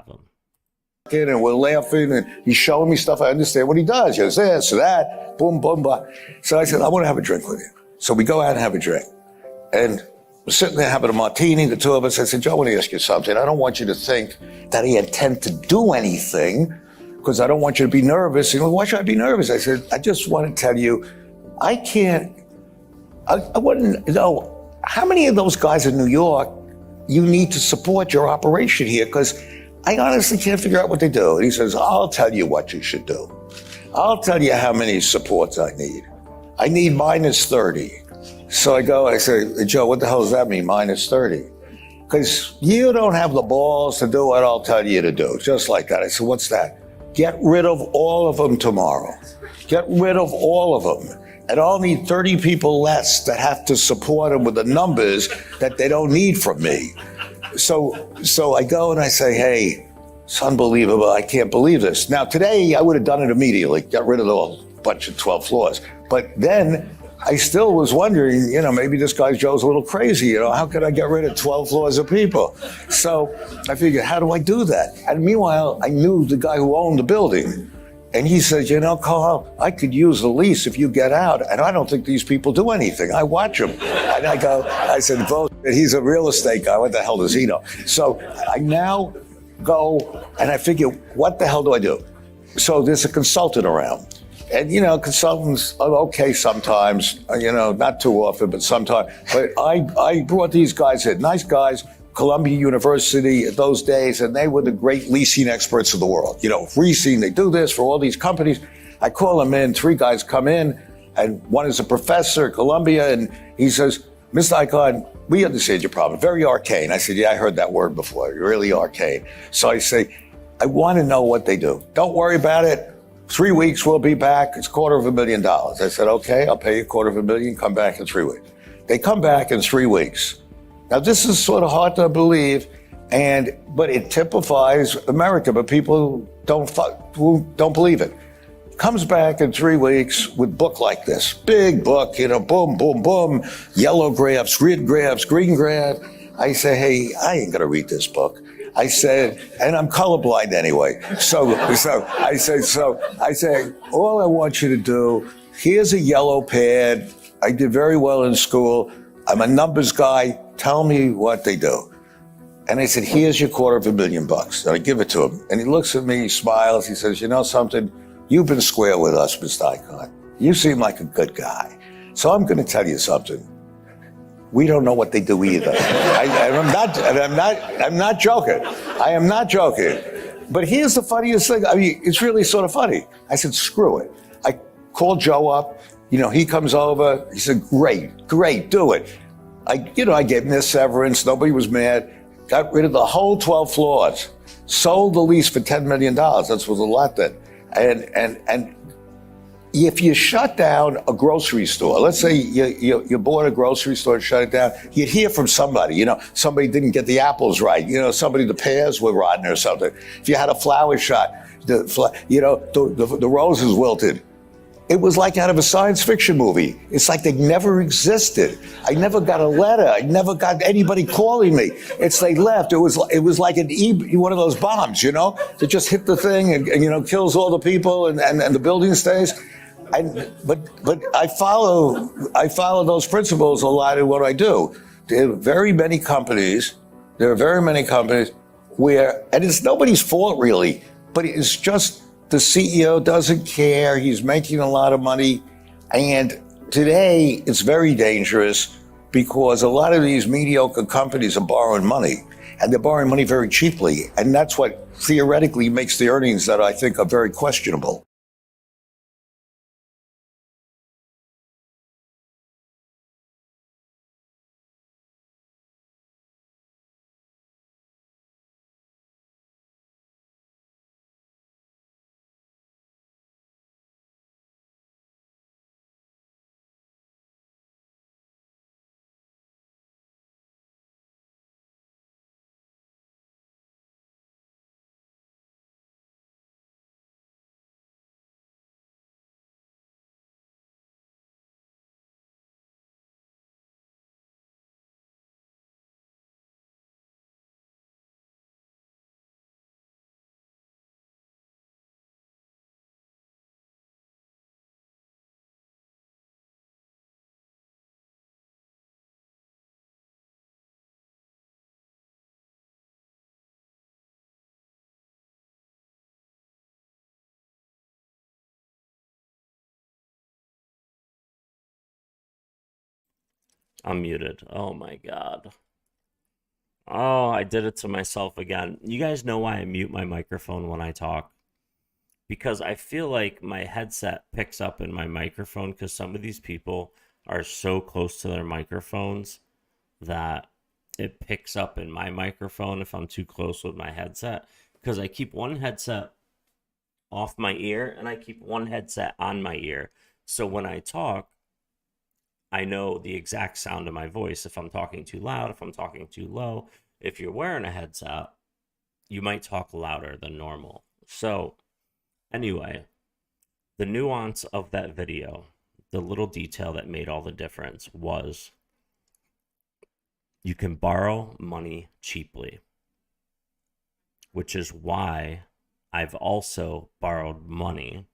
them. And we're laughing, and he's showing me stuff. I understand what he does. He does this, that, boom, boom, boom. So I said, I want to have a drink with you. So we go out and have a drink. And we're sitting there having a martini, the two of us. I said, Joe, I want to ask you something. I don't want you to think that I intend to do anything, because I don't want you to be nervous. You know, why should I be nervous? I said, I just want to tell you, I wouldn't know how many of those guys in New York you need to support your operation here, because I honestly can't figure out what they do. And he says, I'll tell you what you should do. I'll tell you how many supports I need. I need minus 30. So I say, Joe, what the hell does that mean, minus 30? Because you don't have the balls to do what I'll tell you to do, just like that. I said, what's that? Get rid of all of them tomorrow. Get rid of all of them. And I'll need 30 people less that have to support them with the numbers that they don't need from me. So I go and I say, hey, it's unbelievable. I can't believe this. Now, today, I would have done it immediately, got rid of the whole bunch of 12 floors. But then I still was wondering, maybe this guy Joe's a little crazy. How could I get rid of 12 floors of people? So I figured, how do I do that? And meanwhile, I knew the guy who owned the building. And he said, Carl, I could use the lease if you get out. And I don't think these people do anything. I watch them. And I said, he's a real estate guy. What the hell does he know? So I now go and I figure, what the hell do I do? So there's a consultant around. And, consultants are okay sometimes, not too often, but sometimes. But I brought these guys in, nice guys, Columbia University at those days, and they were the great leasing experts of the world. Leasing, they do this for all these companies. I call them in, 3 guys come in, and one is a professor at Columbia, and he says, Mr. Icahn, we understand your problem, very arcane. I said, yeah, I heard that word before, really arcane. So I say, I want to know what they do. Don't worry about it. 3 weeks, we'll be back. It's $250,000. I said, okay, I'll pay you $250,000, come back in 3 weeks. They come back in 3 weeks. Now, this is sort of hard to believe, but it typifies America, but people don't believe it. Comes back in 3 weeks with book like this, big book, boom, boom, boom, yellow graphs, red graphs, green graph. I say, hey, I ain't gonna read this book. I said, and I'm colorblind anyway. So I say, all I want you to do, here's a yellow pad. I did very well in school. I'm a numbers guy. Tell me what they do. And I said, here's your $250,000. And I give it to him. And he looks at me, he smiles. He says, you know something? You've been square with us, Mr. Icon. You seem like a good guy. So I'm going to tell you something. We don't know what they do either. I'm not joking. I am not joking. But here's the funniest thing. I mean, it's really sort of funny. I said, screw it. I called Joe up. He comes over. He said, great, do it. I gave him this severance. Nobody was mad. Got rid of the whole 12 floors. Sold the lease for $10 million. That was a lot then. And if you shut down a grocery store, let's say you bought a grocery store and shut it down, you'd hear from somebody, somebody didn't get the apples right, the pears were rotten or something. If you had a flower shop, the roses wilted. It was like out of a science fiction movie. It's like they never existed. I never got a letter. I never got anybody calling me. They left. It was like one of those bombs, that just hit the thing and kills all the people and the building stays. But I follow those principles a lot in what I do. There are very many companies where, and it's nobody's fault really, but it's just the CEO doesn't care. He's making a lot of money. And today it's very dangerous because a lot of these mediocre companies are borrowing money, and they're borrowing money very cheaply. And that's what theoretically makes the earnings that I think are very questionable. I'm muted. Oh my God. Oh, I did it to myself again. You guys know why I mute my microphone when I talk? Because I feel like my headset picks up in my microphone because some of these people are so close to their microphones that it picks up in my microphone if I'm too close with my headset. Because I keep one headset off my ear and I keep one headset on my ear. So when I talk, I know the exact sound of my voice. If I'm talking too loud, if I'm talking too low. If you're wearing a headset, you might talk louder than normal. So anyway, the nuance of that video, the little detail that made all the difference was you can borrow money cheaply, which is why I've also borrowed money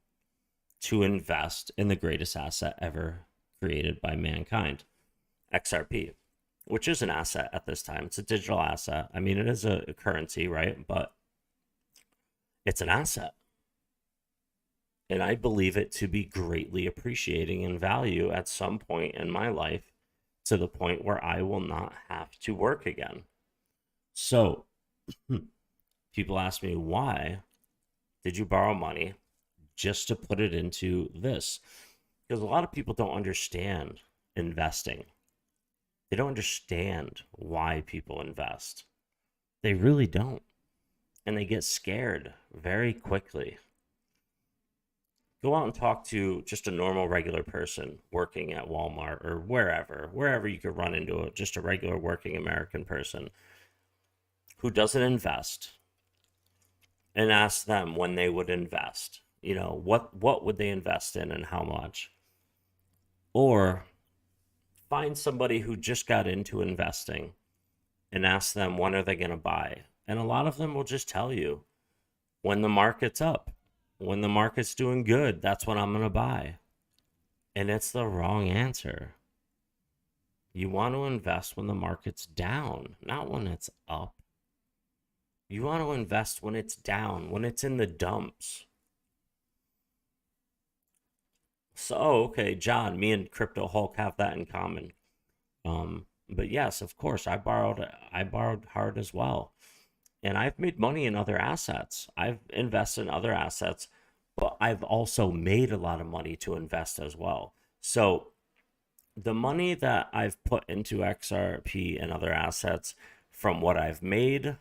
to invest in the greatest asset ever created by mankind, XRP, which is an asset at this time. It's a digital asset. I mean, it is a currency, right? But it's an asset. And I believe it to be greatly appreciating in value at some point in my life, to the point where I will not have to work again. So people ask me, why did you borrow money just to put it into this? Because a lot of people don't understand investing. They don't understand why people invest. They really don't. And they get scared very quickly. Go out and talk to just a normal, regular person working at Walmart or wherever you could run into it, just a regular working American person who doesn't invest, and ask them when they would invest. You know, what would they invest in and how much? Or find somebody who just got into investing and ask them when are they going to buy. And a lot of them will just tell you when the market's up, when the market's doing good, that's when I'm going to buy. And it's the wrong answer. You want to invest when the market's down, not when it's up. You want to invest when it's down, when it's in the dumps. So, okay, John, me and Crypto Hulk have that in common. But yes, of course, I borrowed hard as well. And I've made money in other assets. I've invested in other assets, but I've also made a lot of money to invest as well. So the money that I've put into XRP and other assets from what I've made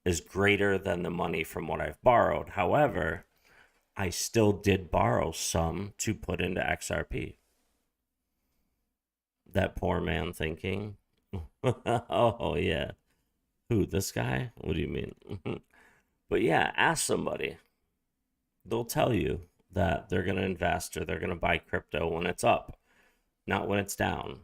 is greater than the money from what I've borrowed. However, I still did borrow some to put into XRP. That poor man thinking, oh yeah, who, this guy? What do you mean? But yeah, ask somebody. They'll tell you that they're going to invest or they're going to buy crypto when it's up, not when it's down.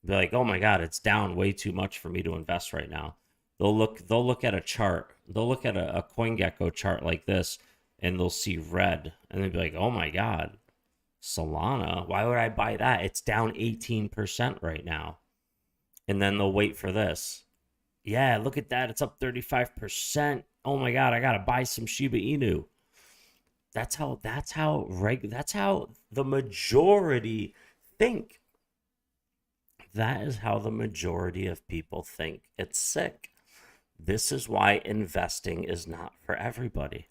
Be like, oh my God, it's down way too much for me to invest right now. They'll look at a chart. They'll look at a CoinGecko chart like this, and they'll see red, and they'll be like, oh my God, Solana, why would I buy that? It's down 18% right now. And then they'll wait for this. Yeah, look at that. It's up 35%. Oh my God, I got to buy some Shiba Inu. That's how the majority think. That is how the majority of people think. It's sick. This is why investing is not for everybody,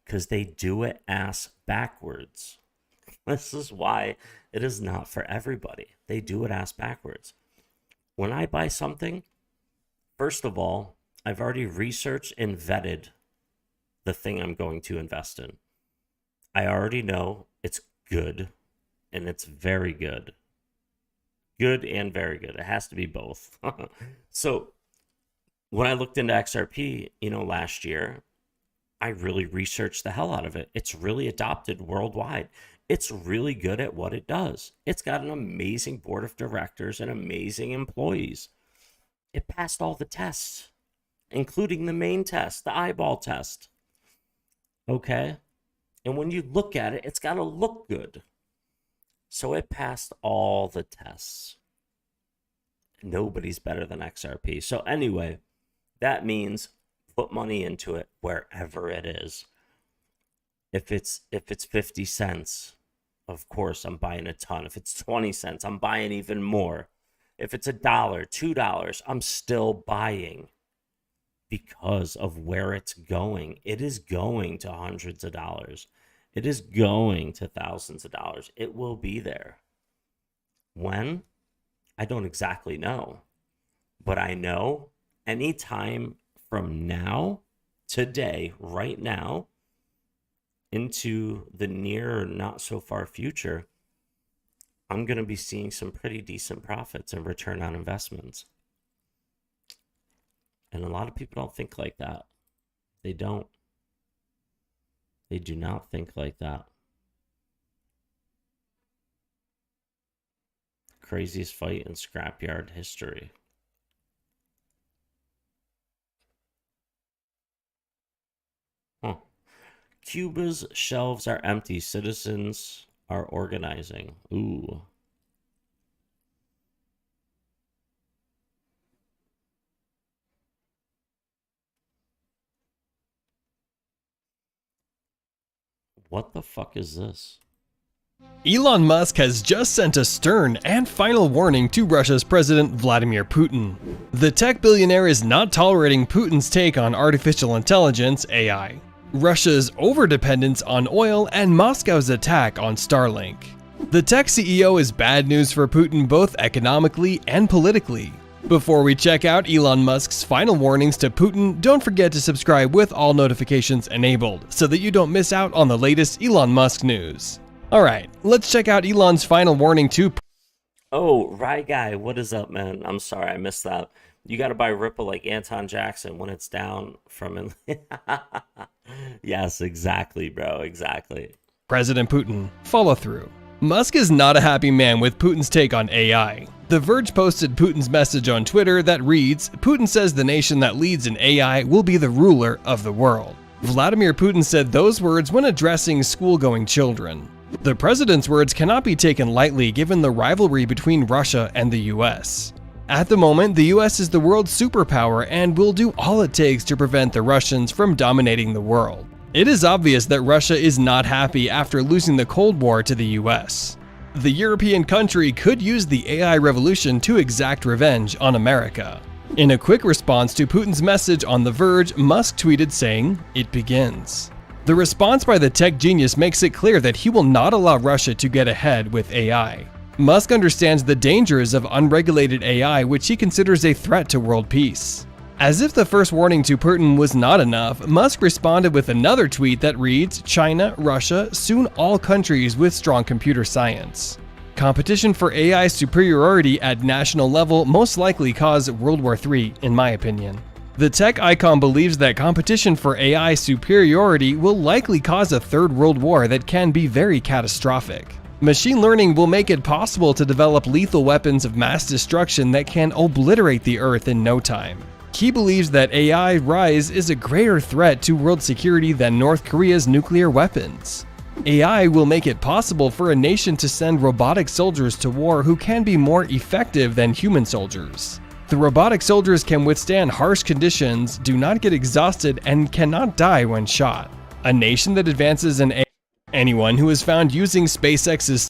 because they do it ass backwards. This is why it is not for everybody. They do it ass backwards. When I buy something, first of all, I've already researched and vetted the thing I'm going to invest in. I already know it's good, and it's very good. Good and very good. It has to be both. So when I looked into XRP, last year, I really researched the hell out of it. It's really adopted worldwide. It's really good at what it does. It's got an amazing board of directors and amazing employees. It passed all the tests, including the main test, the eyeball test. Okay? And when you look at it, it's got to look good. So it passed all the tests. Nobody's better than XRP. So anyway, that means put money into it wherever it is. If it's 50 cents, of course, I'm buying a ton. If it's 20 cents, I'm buying even more. If it's $1, $2, I'm still buying because of where it's going. It is going to hundreds of dollars. It is going to thousands of dollars. It will be there. When? I don't exactly know. But I know anytime from now, today, right now, into the near or not so far future, I'm going to be seeing some pretty decent profits and return on investments. And a lot of people don't think like that. They don't. They do not think like that. Craziest fight in scrapyard history. Huh. Cuba's shelves are empty. Citizens are organizing. Ooh. What the fuck is this? Elon Musk has just sent a stern and final warning to Russia's President Vladimir Putin. The tech billionaire is not tolerating Putin's take on artificial intelligence, AI, Russia's overdependence on oil, and Moscow's attack on Starlink. The tech CEO is bad news for Putin both economically and politically. Before we check out Elon Musk's final warnings to Putin, don't forget to subscribe with all notifications enabled so that you don't miss out on the latest Elon Musk news. Alright, let's check out Elon's final warning to Oh, right guy, what is up, man? I'm sorry, I missed that. You gotta buy Ripple like Anton Jackson when it's down from... Yes, exactly, bro, exactly. President Putin. Follow through. Musk is not a happy man with Putin's take on AI. The Verge posted Putin's message on Twitter that reads, Putin says the nation that leads in AI will be the ruler of the world. Vladimir Putin said those words when addressing school-going children. The president's words cannot be taken lightly given the rivalry between Russia and the US. At the moment, the US is the world's superpower and will do all it takes to prevent the Russians from dominating the world. It is obvious that Russia is not happy after losing the Cold War to the US. The European country could use the AI revolution to exact revenge on America. In a quick response to Putin's message on The Verge, Musk tweeted saying, "It begins." The response by the tech genius makes it clear that he will not allow Russia to get ahead with AI. Musk understands the dangers of unregulated AI, which he considers a threat to world peace. As if the first warning to Putin was not enough, Musk responded with another tweet that reads, China, Russia, soon all countries with strong computer science. Competition for AI superiority at national level most likely cause World War III, in my opinion. The tech icon believes that competition for AI superiority will likely cause a third world war that can be very catastrophic. Machine learning will make it possible to develop lethal weapons of mass destruction that can obliterate the Earth in no time. He believes that AI rise is a greater threat to world security than North Korea's nuclear weapons. AI will make it possible for a nation to send robotic soldiers to war who can be more effective than human soldiers. The robotic soldiers can withstand harsh conditions, do not get exhausted, and cannot die when shot. A nation that advances in AI, anyone who is found using SpaceX's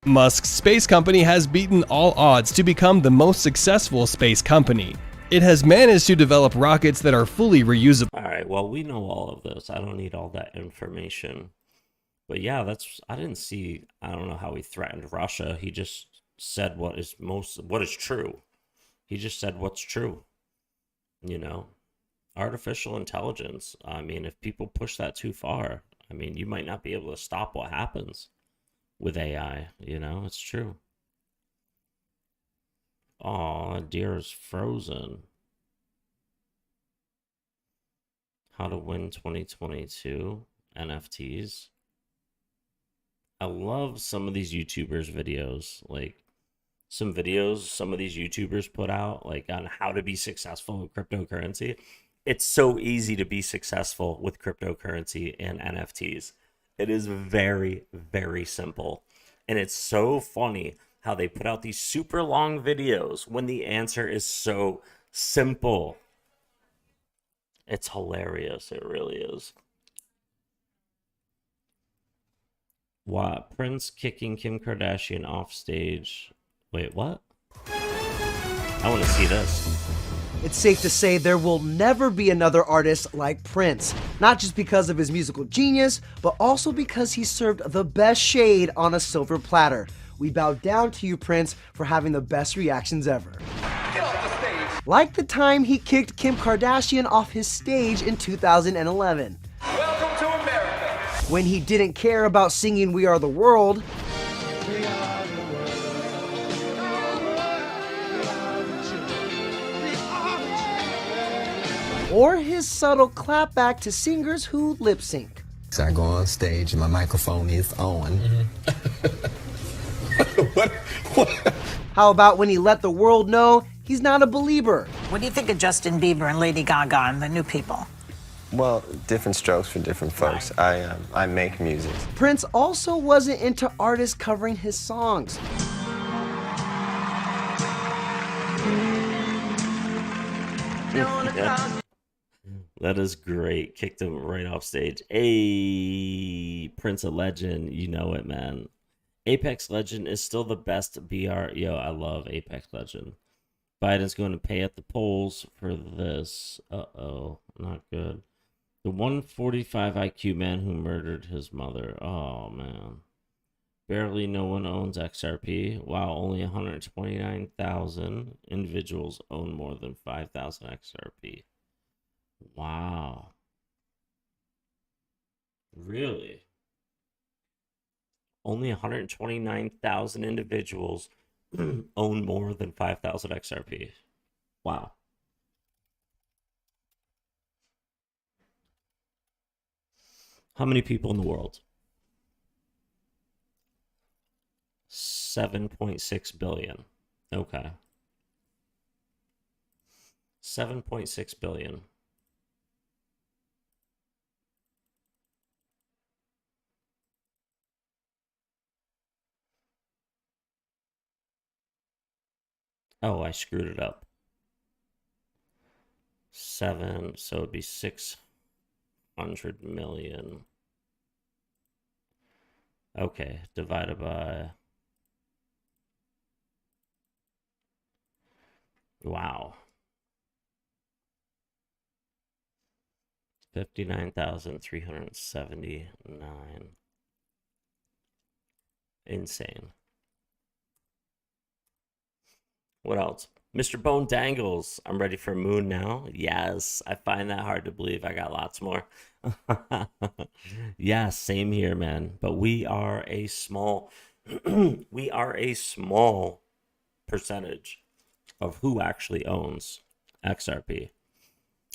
Musk's space company has beaten all odds to become the most successful space company. It has managed to develop rockets that are fully reusable. Alright, well, we know all of this. I don't need all that information. But yeah, I don't know how he threatened Russia. He just said what is true. He just said what's true. You know, artificial intelligence. I mean, if people push that too far, I mean, you might not be able to stop what happens with AI. You know, it's true. Aw, deer is frozen. How to win 2022 NFTs. I love some of these YouTubers' videos. Like, some videos some of these YouTubers put out, like, on how to be successful with cryptocurrency. It's so easy to be successful with cryptocurrency and NFTs. It is very, very simple. And it's so funny how they put out these super long videos when the answer is so simple. It's hilarious. It really is. Wow, Prince kicking Kim Kardashian off stage. Wait, what? I want to see this. It's safe to say there will never be another artist like Prince, not just because of his musical genius, but also because he served the best shade on a silver platter. We bow down to you, Prince, for having the best reactions ever. Like the time he kicked Kim Kardashian off his stage in 2011. Welcome to America. When he didn't care about singing We Are the World. Or his subtle clapback to singers who lip sync. So I go on stage and my microphone is on. How about when he let the world know he's not a believer? What do you think of Justin Bieber and Lady Gaga and the new people? Well, different strokes for different folks. I make music. Prince also wasn't into artists covering his songs. That is great. Kicked him right off stage. Hey, Prince a legend. You know it, man. Apex Legend is still the best BR. Yo, I love Apex Legend. Biden's going to pay at the polls for this. Uh-oh, not good. The 145 IQ man who murdered his mother. Oh, man. Barely no one owns XRP, while only 129,000 individuals own more than 5,000 XRP. Wow. Really? Only 129,000 individuals own more than 5,000 XRP. Wow. How many people in the world? 7.6 billion. Okay. 7.6 billion. Oh, I screwed it up. 7, so it'd be 600 million. Okay, divided by... Wow. 59,379. Insane. What else? Mr. Bone Dangles. I'm ready for Moon now. Yes, I find that hard to believe. I got lots more. Yeah, same here, man. But we are a small we are a small percentage of who actually owns XRP.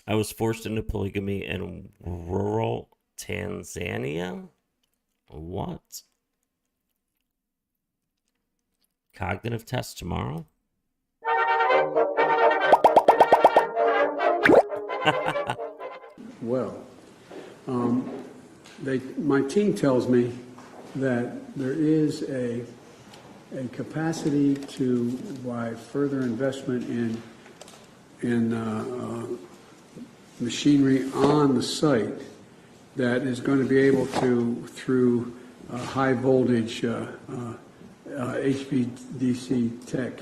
I was forced into polygamy in rural Tanzania. What? Cognitive test tomorrow? Well, my team tells me that there is a capacity to, by further investment in machinery on the site, that is going to be able to, through high voltage HVDC tech,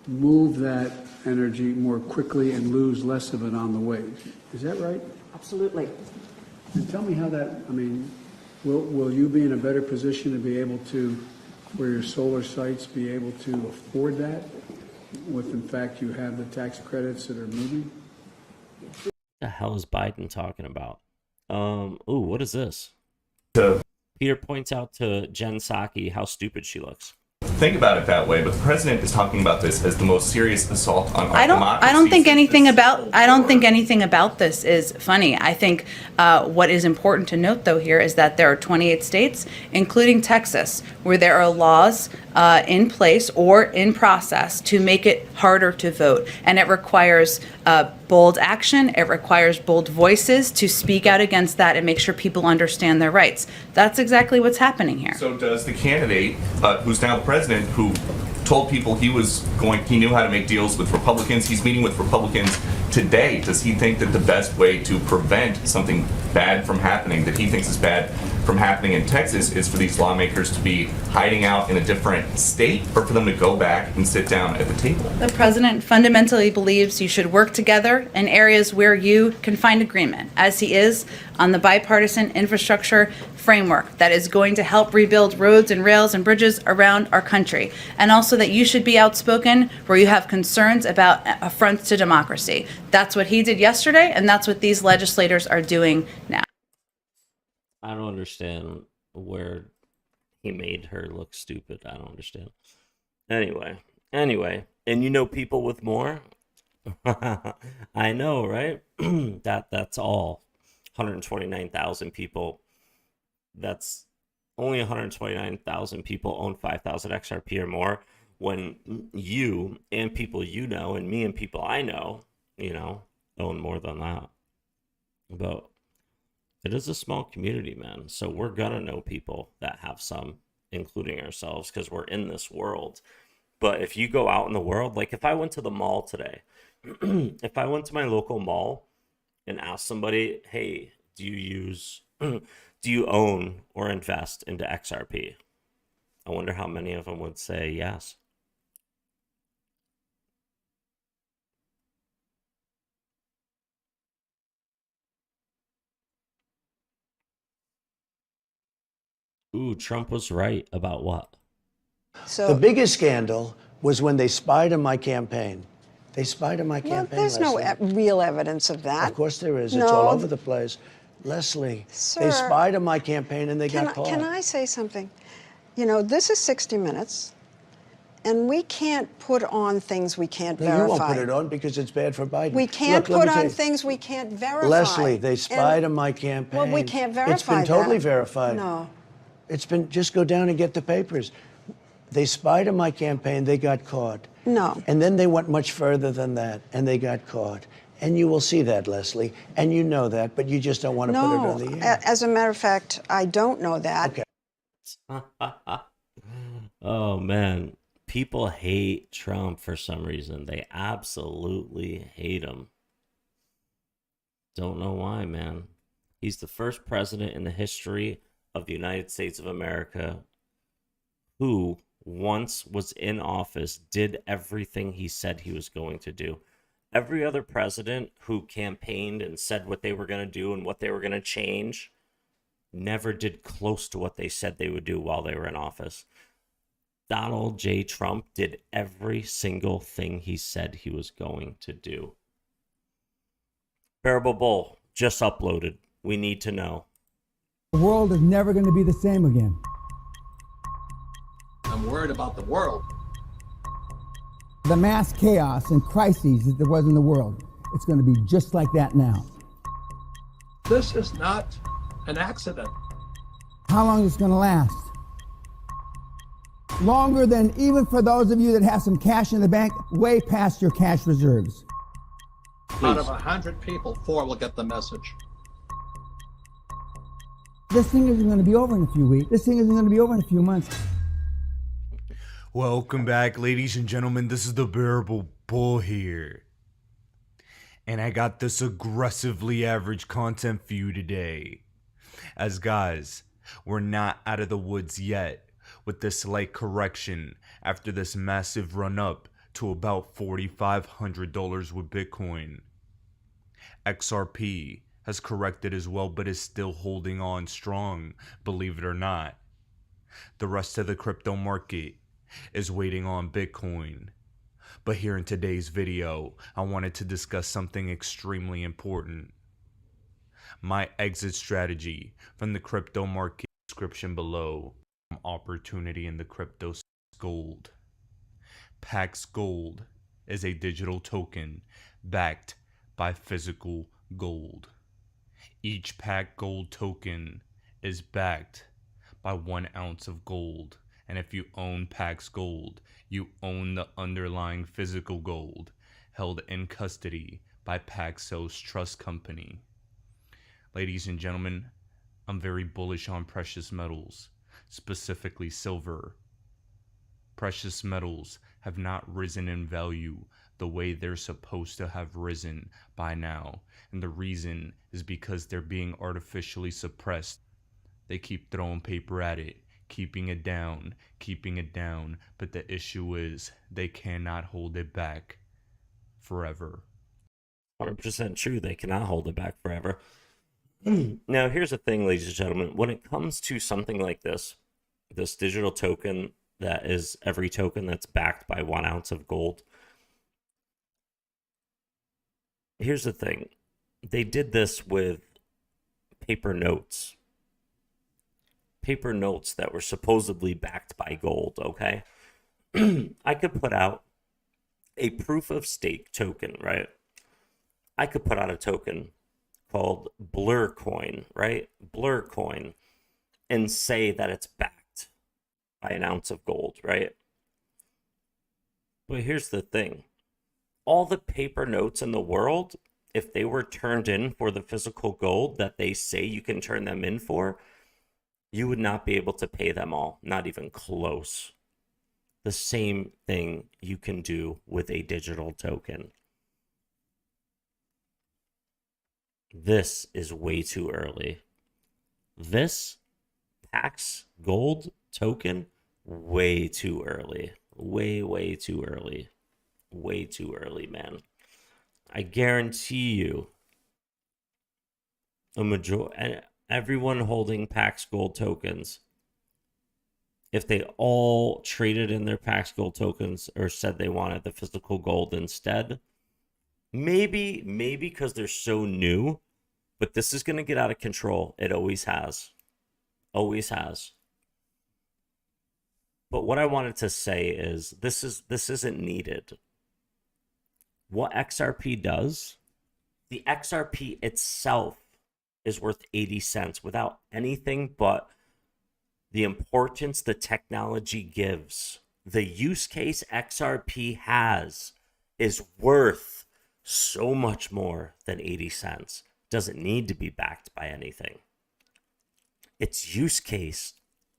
move that energy more quickly and lose less of it on the way. Is that right? Absolutely. And tell me how that, I mean, will you be in a better position to be able to, for your solar sites, be able to afford that, with, in fact, you have the tax credits that are moving? What the hell is Biden talking about? Ooh, what is this? Peter points out to Jen Psaki how stupid she looks. Think about it that way, but the president is talking about this as the most serious assault on our democracy. I don't think anything about this is funny. I think what is important to note, though, here is that there are 28 states, including Texas, where there are laws in place or in process to make it harder to vote, and it requires bold action. It requires bold voices to speak out against that and make sure people understand their rights. That's exactly what's happening here. So does the candidate, who's now the president, who told people he knew how to make deals with Republicans, he's meeting with Republicans today, does he think that the best way to prevent something bad from happening, that he thinks is bad from happening in Texas, is for these lawmakers to be hiding out in a different state, or for them to go back and sit down at the table? The president fundamentally believes you should work together in areas where you can find agreement, as he is on the bipartisan infrastructure framework that is going to help rebuild roads and rails and bridges around our country. And also that you should be outspoken where you have concerns about affronts to democracy. That's what he did yesterday, and that's what these legislators are doing now. I don't understand where he made her look stupid. I don't understand. Anyway, and you know people with more? I know, right? That's all. 129,000 people. That's only 129,000 people own 5,000 XRP or more, when you and people you know and me and people I know, own more than that. But it is a small community, man. So we're gonna know people that have some, including ourselves, because we're in this world. But if you go out in the world, like if I went to the mall today, if I went to my local mall and asked somebody, hey, do you own or invest into XRP? I wonder how many of them would say yes. Ooh, Trump was right about what? The biggest scandal was when they spied on my campaign. They spied on my Well, campaign, there's no Leslie. real evidence of that. Of course there is. No. It's all over the place. Leslie, Sir, they spied on my campaign and they got caught. Can I say something? You know, this is 60 Minutes, and we can't put on things we can't No, verify. you won't put it on because it's bad for Biden. We can't Look, let put me tell on you. things we can't verify. Leslie, they spied And- on my campaign. Well, we can't verify It's been totally that. verified. No. It's been, just go down and get the papers. They spied on my campaign, they got caught. No. And then they went much further than that, and they got caught. And you will see that, Leslie, and you know that, but you just don't want to put it No. on the air. As a matter of fact, I don't know that. Okay. Oh man, people hate Trump for some reason. They absolutely hate him. Don't know why, man. He's the first president in the history of the United States of America who, once was in office, did everything he said he was going to do. Every other president who campaigned and said what they were going to do and what they were going to change never did close to what they said they would do while they were in office. Donald J. Trump did every single thing he said he was going to do. Bearable Bull just uploaded. We need to know. The world is never going to be the same again. I'm worried about the world. The mass chaos and crises that there was in the world, it's going to be just like that now. This is not an accident. How long is it going to last? Longer than even for those of you that have some cash in the bank, way past your cash reserves. Out of 100 people, 4 will get the message. This thing isn't going to be over in a few weeks. This thing isn't going to be over in a few months. Welcome back, ladies and gentlemen. This is the Bearable Bull here. And I got this aggressively average content for you today. As guys, we're not out of the woods yet with this slight correction after this massive run up to about $4,500 with Bitcoin. XRP has corrected as well, but is still holding on strong, believe it or not. The rest of the crypto market is waiting on Bitcoin. But here in today's video, I wanted to discuss something extremely important. My exit strategy from the crypto market. Description below. Opportunity in the crypto gold. Pax Gold is a digital token backed by physical gold. Each Pax Gold token is backed by 1 ounce of gold. And if you own Pax Gold, you own the underlying physical gold held in custody by Paxos Trust Company. Ladies and gentlemen, I'm very bullish on precious metals, specifically silver. Precious metals have not risen in value the way they're supposed to have risen by now. And the reason is because they're being artificially suppressed. They keep throwing paper at it, keeping it down, but the issue is they cannot hold it back forever. 100% true. They cannot hold it back forever. Now, here's the thing, ladies and gentlemen. When it comes to something like this digital token that is every token that's backed by 1 ounce of gold, here's the thing. They did this with paper notes. Paper notes that were supposedly backed by gold, okay? I could put out a proof of stake token, right? I could put out a token called Blur Coin, right? Blur Coin, and say that it's backed by 1 ounce of gold, right? But here's the thing. All the paper notes in the world, if they were turned in for the physical gold that they say you can turn them in for, you would not be able to pay them all, not even close. The same thing you can do with a digital token. This is way too early. This Pax Gold token, way too early. Way too early. Way too early, man. I guarantee you, everyone holding Pax Gold tokens if they all traded in their Pax Gold tokens or said they wanted the physical gold instead. Maybe because they're so new, but this is going to get out of control. It always has. Always has. But what I wanted to say is this isn't needed. What XRP does, the XRP itself is worth 80 cents without anything but the importance the technology gives. The use case XRP has is worth so much more than 80 cents. Doesn't need to be backed by anything. Its use case,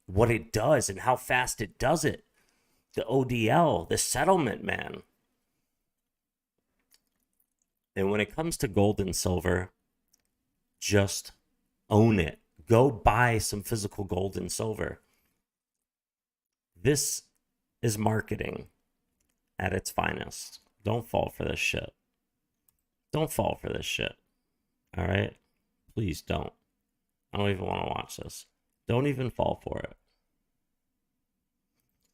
what it does and how fast it does it. The ODL, the settlement, man. And when it comes to gold and silver, just own it. Go buy some physical gold and silver. This is marketing at its finest. Don't fall for this shit. Don't fall for this shit. All right? Please don't. I don't even want to watch this. Don't even fall for it.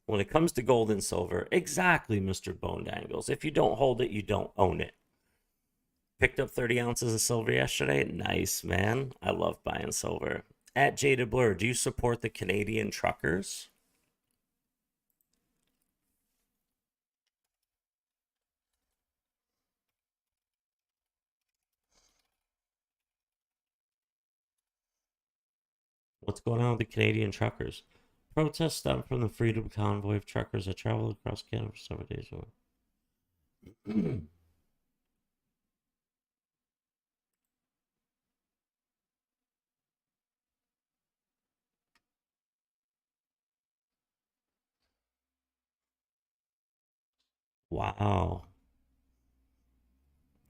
When it comes to gold and silver, exactly, Mr. Bone Dangles. If you don't hold it, you don't own it. Picked up 30 ounces of silver yesterday. Nice, man. I love buying silver. At Jaded Blur, do you support the Canadian truckers? What's going on with the Canadian truckers? Protests stem from the Freedom Convoy of truckers that traveled across Canada for several days. Wow.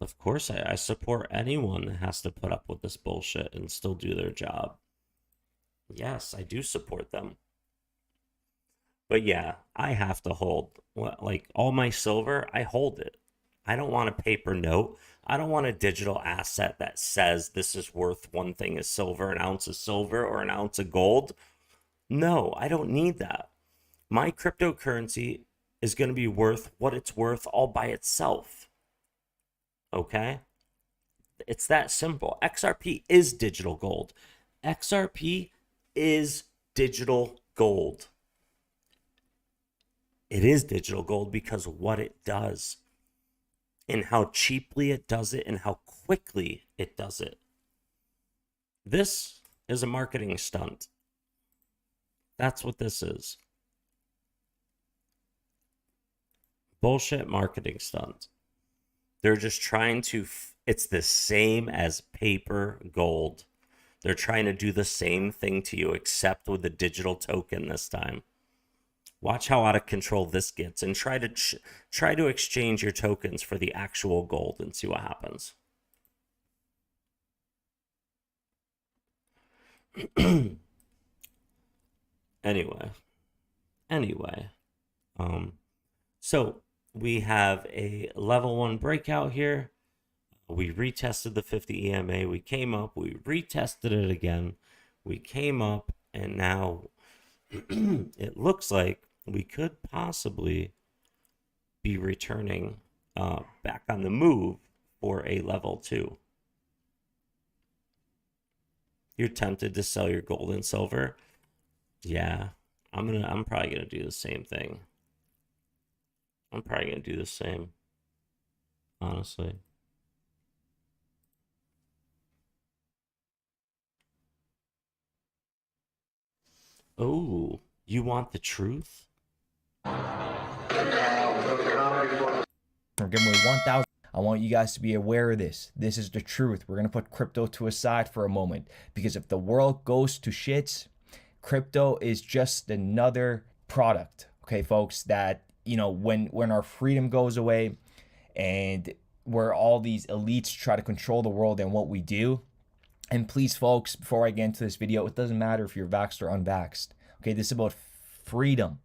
Of course, I support anyone that has to put up with this bullshit and still do their job. Yes, I do support them. But yeah, I have to hold, like, all my silver, I hold it. I don't want a paper note. I don't want a digital asset that says this is worth one thing as silver, an ounce of silver, or an ounce of gold. No, I don't need that. My cryptocurrency is going to be worth what it's worth all by itself. Okay? It's that simple. XRP is digital gold. XRP is digital gold. It is digital gold because of what it does and how cheaply it does it and how quickly it does it. This is a marketing stunt. That's what this is. Bullshit marketing stunt. They're just trying to, it's the same as paper gold. They're trying to do the same thing to you, except with a digital token this time. Watch how out of control this gets, and try to exchange your tokens for the actual gold and see what happens. Anyway, so we have a level 1 breakout here. We retested the 50 EMA. We came up. We retested it again. We came up, and now it looks like we could possibly be returning back on the move for a level 2. You're tempted to sell your gold and silver. Yeah, I'm probably gonna do the same thing. I'm probably gonna do the same, honestly. Oh, you want the truth? We're giving away 1,000. I want you guys to be aware of this. This is the truth. We're going to put crypto to a side for a moment, because if the world goes to shits, crypto is just another product. Okay, folks, that, you know, when our freedom goes away and where all these elites try to control the world and what we do. And please, folks, before I get into this video, it doesn't matter if you're vaxxed or unvaxxed. Okay, this is about freedom.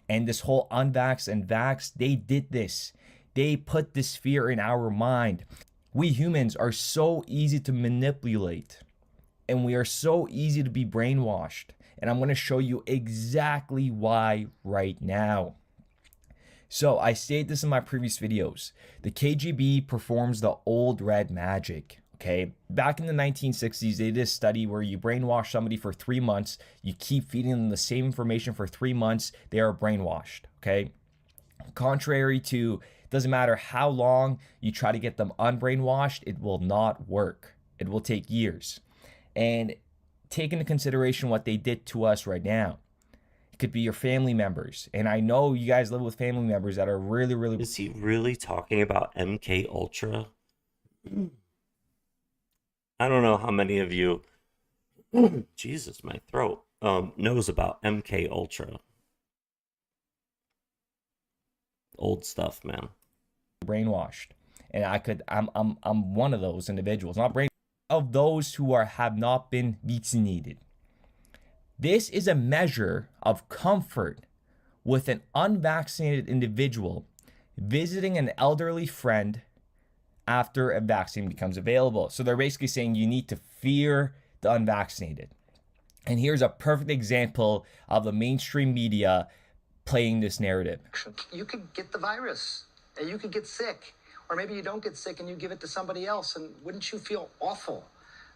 And this whole unvaxxed and vaxxed, they did this. They put this fear in our mind. We humans are so easy to manipulate. And we are so easy to be brainwashed. And I'm going to show you exactly why right now. So I stated this in my previous videos. The KGB performs the old red magic. Okay, back in the 1960s, they did a study where you brainwash somebody for 3 months. You keep feeding them the same information for 3 months. They are brainwashed. Okay, contrary to, doesn't matter how long you try to get them unbrainwashed, it will not work. It will take years. And take into consideration what they did to us right now. It could be your family members. And I know you guys live with family members that are really... Is he really talking about MK Ultra? I don't know how many of you, Jesus, my throat, knows about MK Ultra. Old stuff, man. Brainwashed. And I'm one of those individuals, not brain of those who have not been vaccinated. This is a measure of comfort with an unvaccinated individual visiting an elderly friend after a vaccine becomes available. So they're basically saying you need to fear the unvaccinated. And here's a perfect example of the mainstream media playing this narrative. You could get the virus, and you could get sick, or maybe you don't get sick and you give it to somebody else, and wouldn't you feel awful?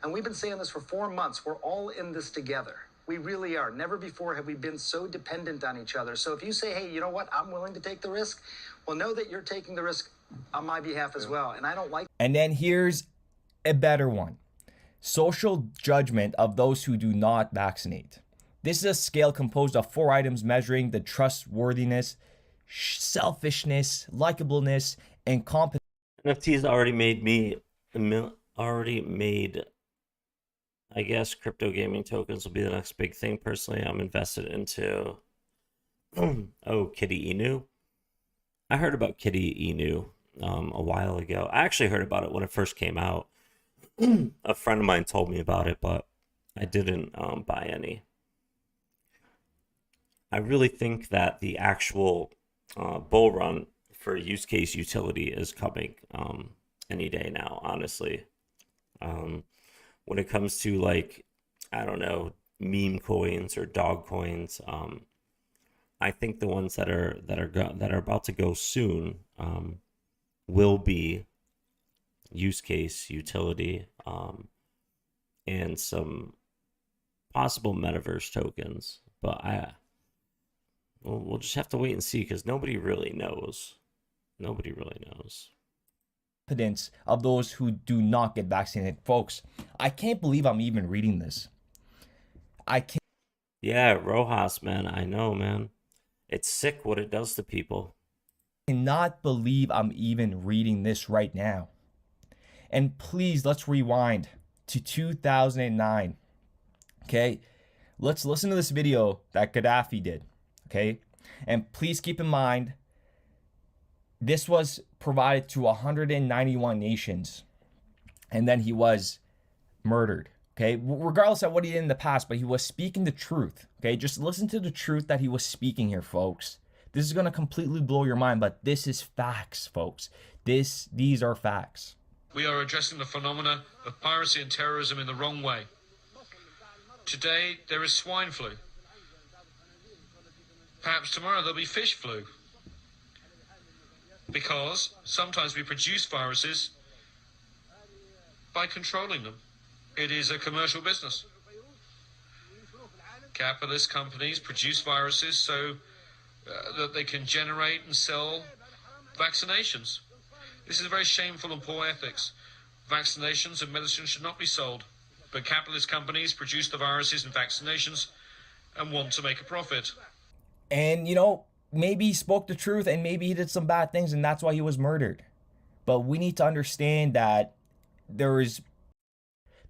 And we've been saying this for 4 months. We're all in this together. We really are. Never before have we been so dependent on each other. So if you say, hey, you know what, I'm willing to take the risk, well, know that you're taking the risk on my behalf as well. And I don't like. And then here's a better one. Social judgment of those who do not vaccinate. This is a scale composed of 4 items measuring the trustworthiness, selfishness, likableness, and competence. NFTs already made, I guess crypto gaming tokens will be the next big thing. Personally, I'm invested into, Kitty Inu. I heard about Kitty Inu a while ago. I actually heard about it when it first came out. A friend of mine told me about it, but I didn't buy any. I really think that the actual bull run for use case utility is coming any day now, honestly. When it comes to, like, I don't know, meme coins or dog coins, I think the ones that are about to go soon will be use case utility and some possible metaverse tokens, but we'll just have to wait and see, because nobody really knows. Nobody really knows. Competence of those who do not get vaccinated. Folks, I can't believe I'm even reading this. I can't. Yeah, Rojas, man. I know, man. It's sick what it does to people. I cannot believe I'm even reading this right now. And please, let's rewind to 2009. Okay? Let's listen to this video that Gaddafi did. Okay? And please keep in mind, this was provided to 191 nations. And then he was murdered. Okay? Regardless of what he did in the past, but he was speaking the truth. Okay? Just listen to the truth that he was speaking here, folks. This is going to completely blow your mind, but this is facts, folks. These are facts. We are addressing the phenomena of piracy and terrorism in the wrong way. Today, there is swine flu. Perhaps tomorrow there'll be fish flu. Because sometimes we produce viruses by controlling them. It is a commercial business. Capitalist companies produce viruses so that they can generate and sell vaccinations. This is very shameful and poor ethics. Vaccinations and medicine should not be sold. But capitalist companies produce the viruses and vaccinations and want to make a profit. And, you know, maybe he spoke the truth and maybe he did some bad things and that's why he was murdered. But we need to understand that this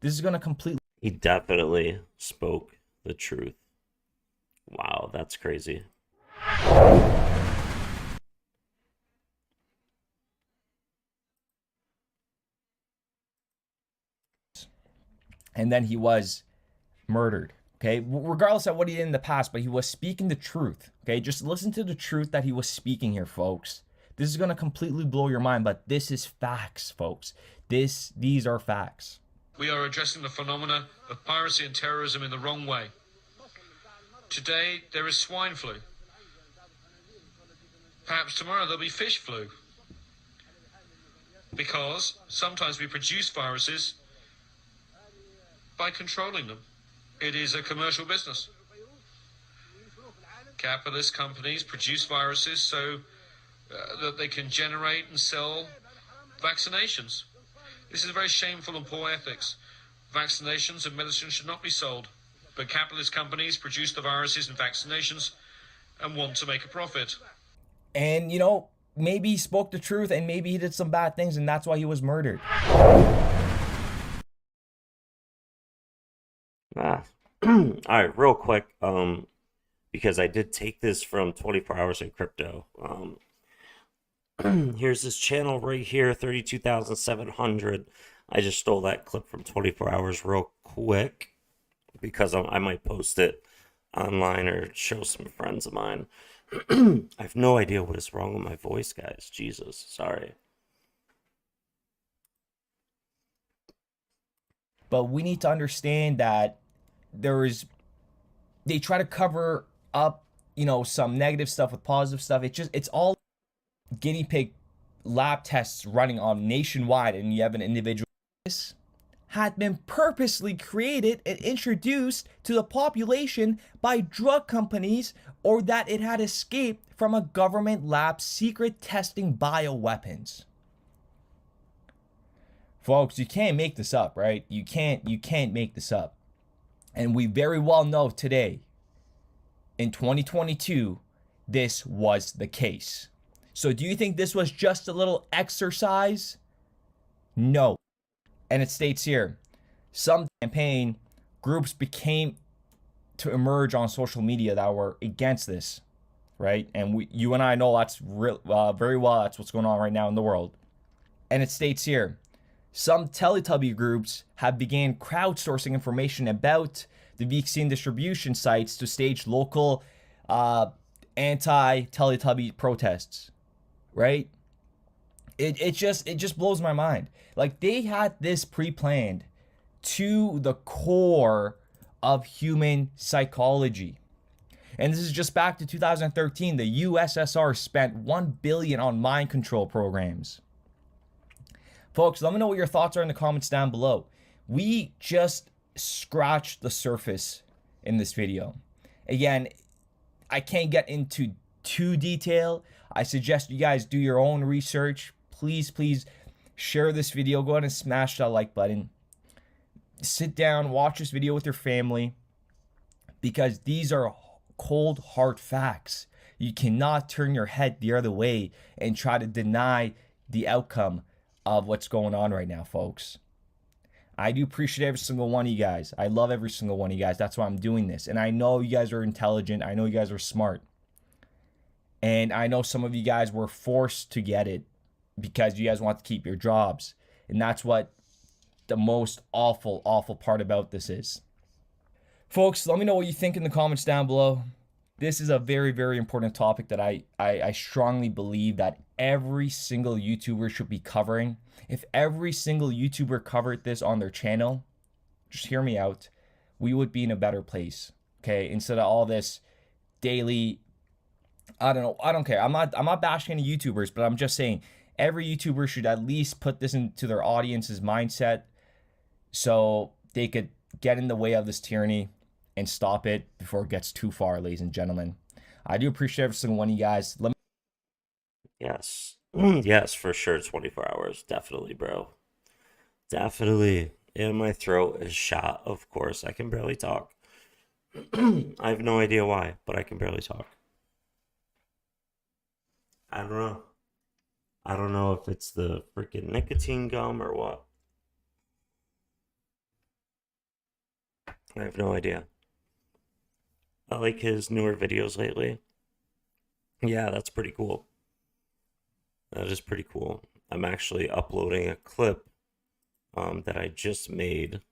is going to completely... He definitely spoke the truth. Wow, that's crazy. And then he was murdered. Okay, regardless of what he did in the past, but he was speaking the truth. Okay, just listen to the truth that he was speaking here, folks. This is going to completely blow your mind, but this is facts, folks. These are facts. We are addressing the phenomena of piracy and terrorism in the wrong way. Today there is swine flu. Perhaps tomorrow there'll be fish flu. Because sometimes we produce viruses by controlling them. It is a commercial business. Capitalist companies produce viruses so that they can generate and sell vaccinations. This is very shameful and poor ethics. Vaccinations and medicine should not be sold. But capitalist companies produce the viruses and vaccinations and want to make a profit. And, you know, maybe he spoke the truth and maybe he did some bad things and that's why he was murdered. All right, real quick, because I did take this from 24 Hours in Crypto. Here's this channel right here, 32,700. I just stole that clip from 24 Hours real quick because I might post it online or show some friends of mine. I have no idea what is wrong with my voice, guys. Jesus, sorry. But we need to understand that they try to cover up, you know, some negative stuff with positive stuff. It's all guinea pig lab tests running on nationwide, and you have an individual. This had been purposely created and introduced to the population by drug companies, or that it had escaped from a government lab secret testing bioweapons. Folks, you can't make this up, right? You can't make this up. And we very well know today, in 2022, this was the case. So do you think this was just a little exercise? No. And it states here, some campaign groups became to emerge on social media that were against this, right? And you and I know that's very well, that's what's going on right now in the world. And it states here, some Teletubby groups have began crowdsourcing information about the vaccine distribution sites to stage local anti-Teletubby protests, right? It just blows my mind. Like, they had this pre-planned to the core of human psychology. And this is just back to 2013. The USSR spent $1 billion on mind control programs. Folks, let me know what your thoughts are in the comments down below. We just scratched the surface in this video. Again, I can't get into too detail. I suggest you guys do your own research. Please share this video. Go ahead and smash that like button. Sit down, watch this video with your family, because these are cold, hard facts. You cannot turn your head the other way and try to deny the outcome of what's going on right now, folks. I do appreciate every single one of you guys. I love every single one of you guys. That's why I'm doing this. And I know you guys are intelligent. I know you guys are smart. And I know some of you guys were forced to get it because you guys want to keep your jobs. And that's what the most awful part about this is. Folks, let me know what you think in the comments down below. This is a very, very important topic that I strongly believe that every single YouTuber should be covering. If every single YouTuber covered this on their channel, just hear me out, we would be in a better place. Okay, instead of all this daily, I don't care. I'm not bashing any YouTubers, but I'm just saying every YouTuber should at least put this into their audience's mindset so they could get in the way of this tyranny and stop it before it gets too far, ladies and gentlemen. I do appreciate every single one of you guys. Yes. Yes, for sure. 24 hours. Definitely, bro. Definitely. And my throat is shot, of course. I can barely talk. I have no idea why, but I can barely talk. I don't know. I don't know if it's the freaking nicotine gum or what. I have no idea. I like his newer videos lately. Yeah, that's pretty cool. That is pretty cool. I'm actually uploading a clip that I just made.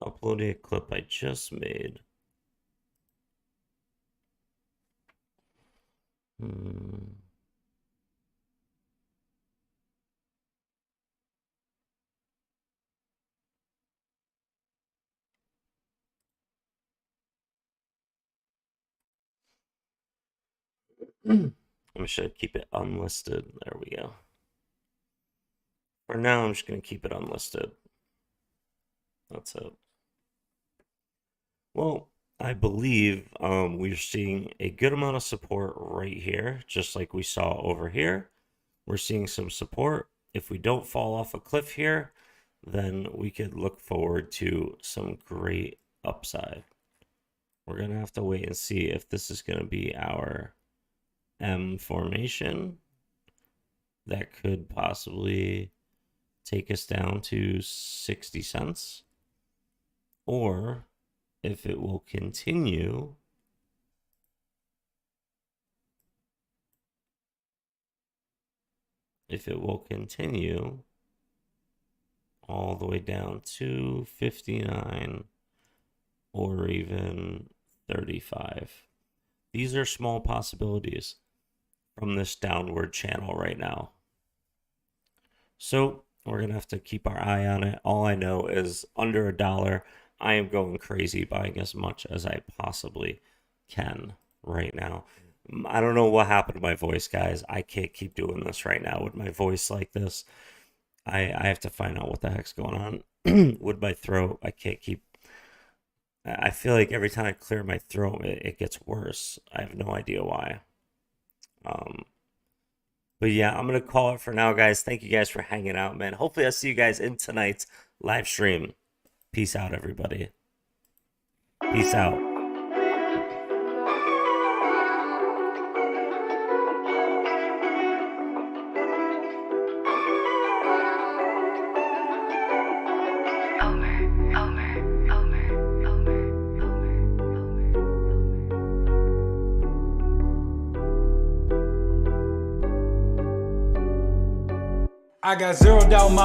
uploading a clip I just made. I'm just going to keep it unlisted. There we go. For now, I'm just going to keep it unlisted. That's it. Well, I believe we're seeing a good amount of support right here, just like we saw over here. We're seeing some support. If we don't fall off a cliff here, then we could look forward to some great upside. We're going to have to wait and see if this is going to be our M formation that could possibly take us down to 60 cents, or if it will continue all the way down to 59 or even 35. These are small possibilities from this downward channel right now. So we're going to have to keep our eye on it. All I know is under $1, I am going crazy buying as much as I possibly can right now. I don't know what happened to my voice, guys. I can't keep doing this right now with my voice like this. I have to find out what the heck's going on with my throat. I can't keep... I feel like every time I clear my throat, it gets worse. I have no idea why. But yeah, I'm going to call it for now, guys. Thank you guys for hanging out, man. Hopefully I'll see you guys in tonight's live stream. Peace out, everybody. Peace out. I got zeroed out my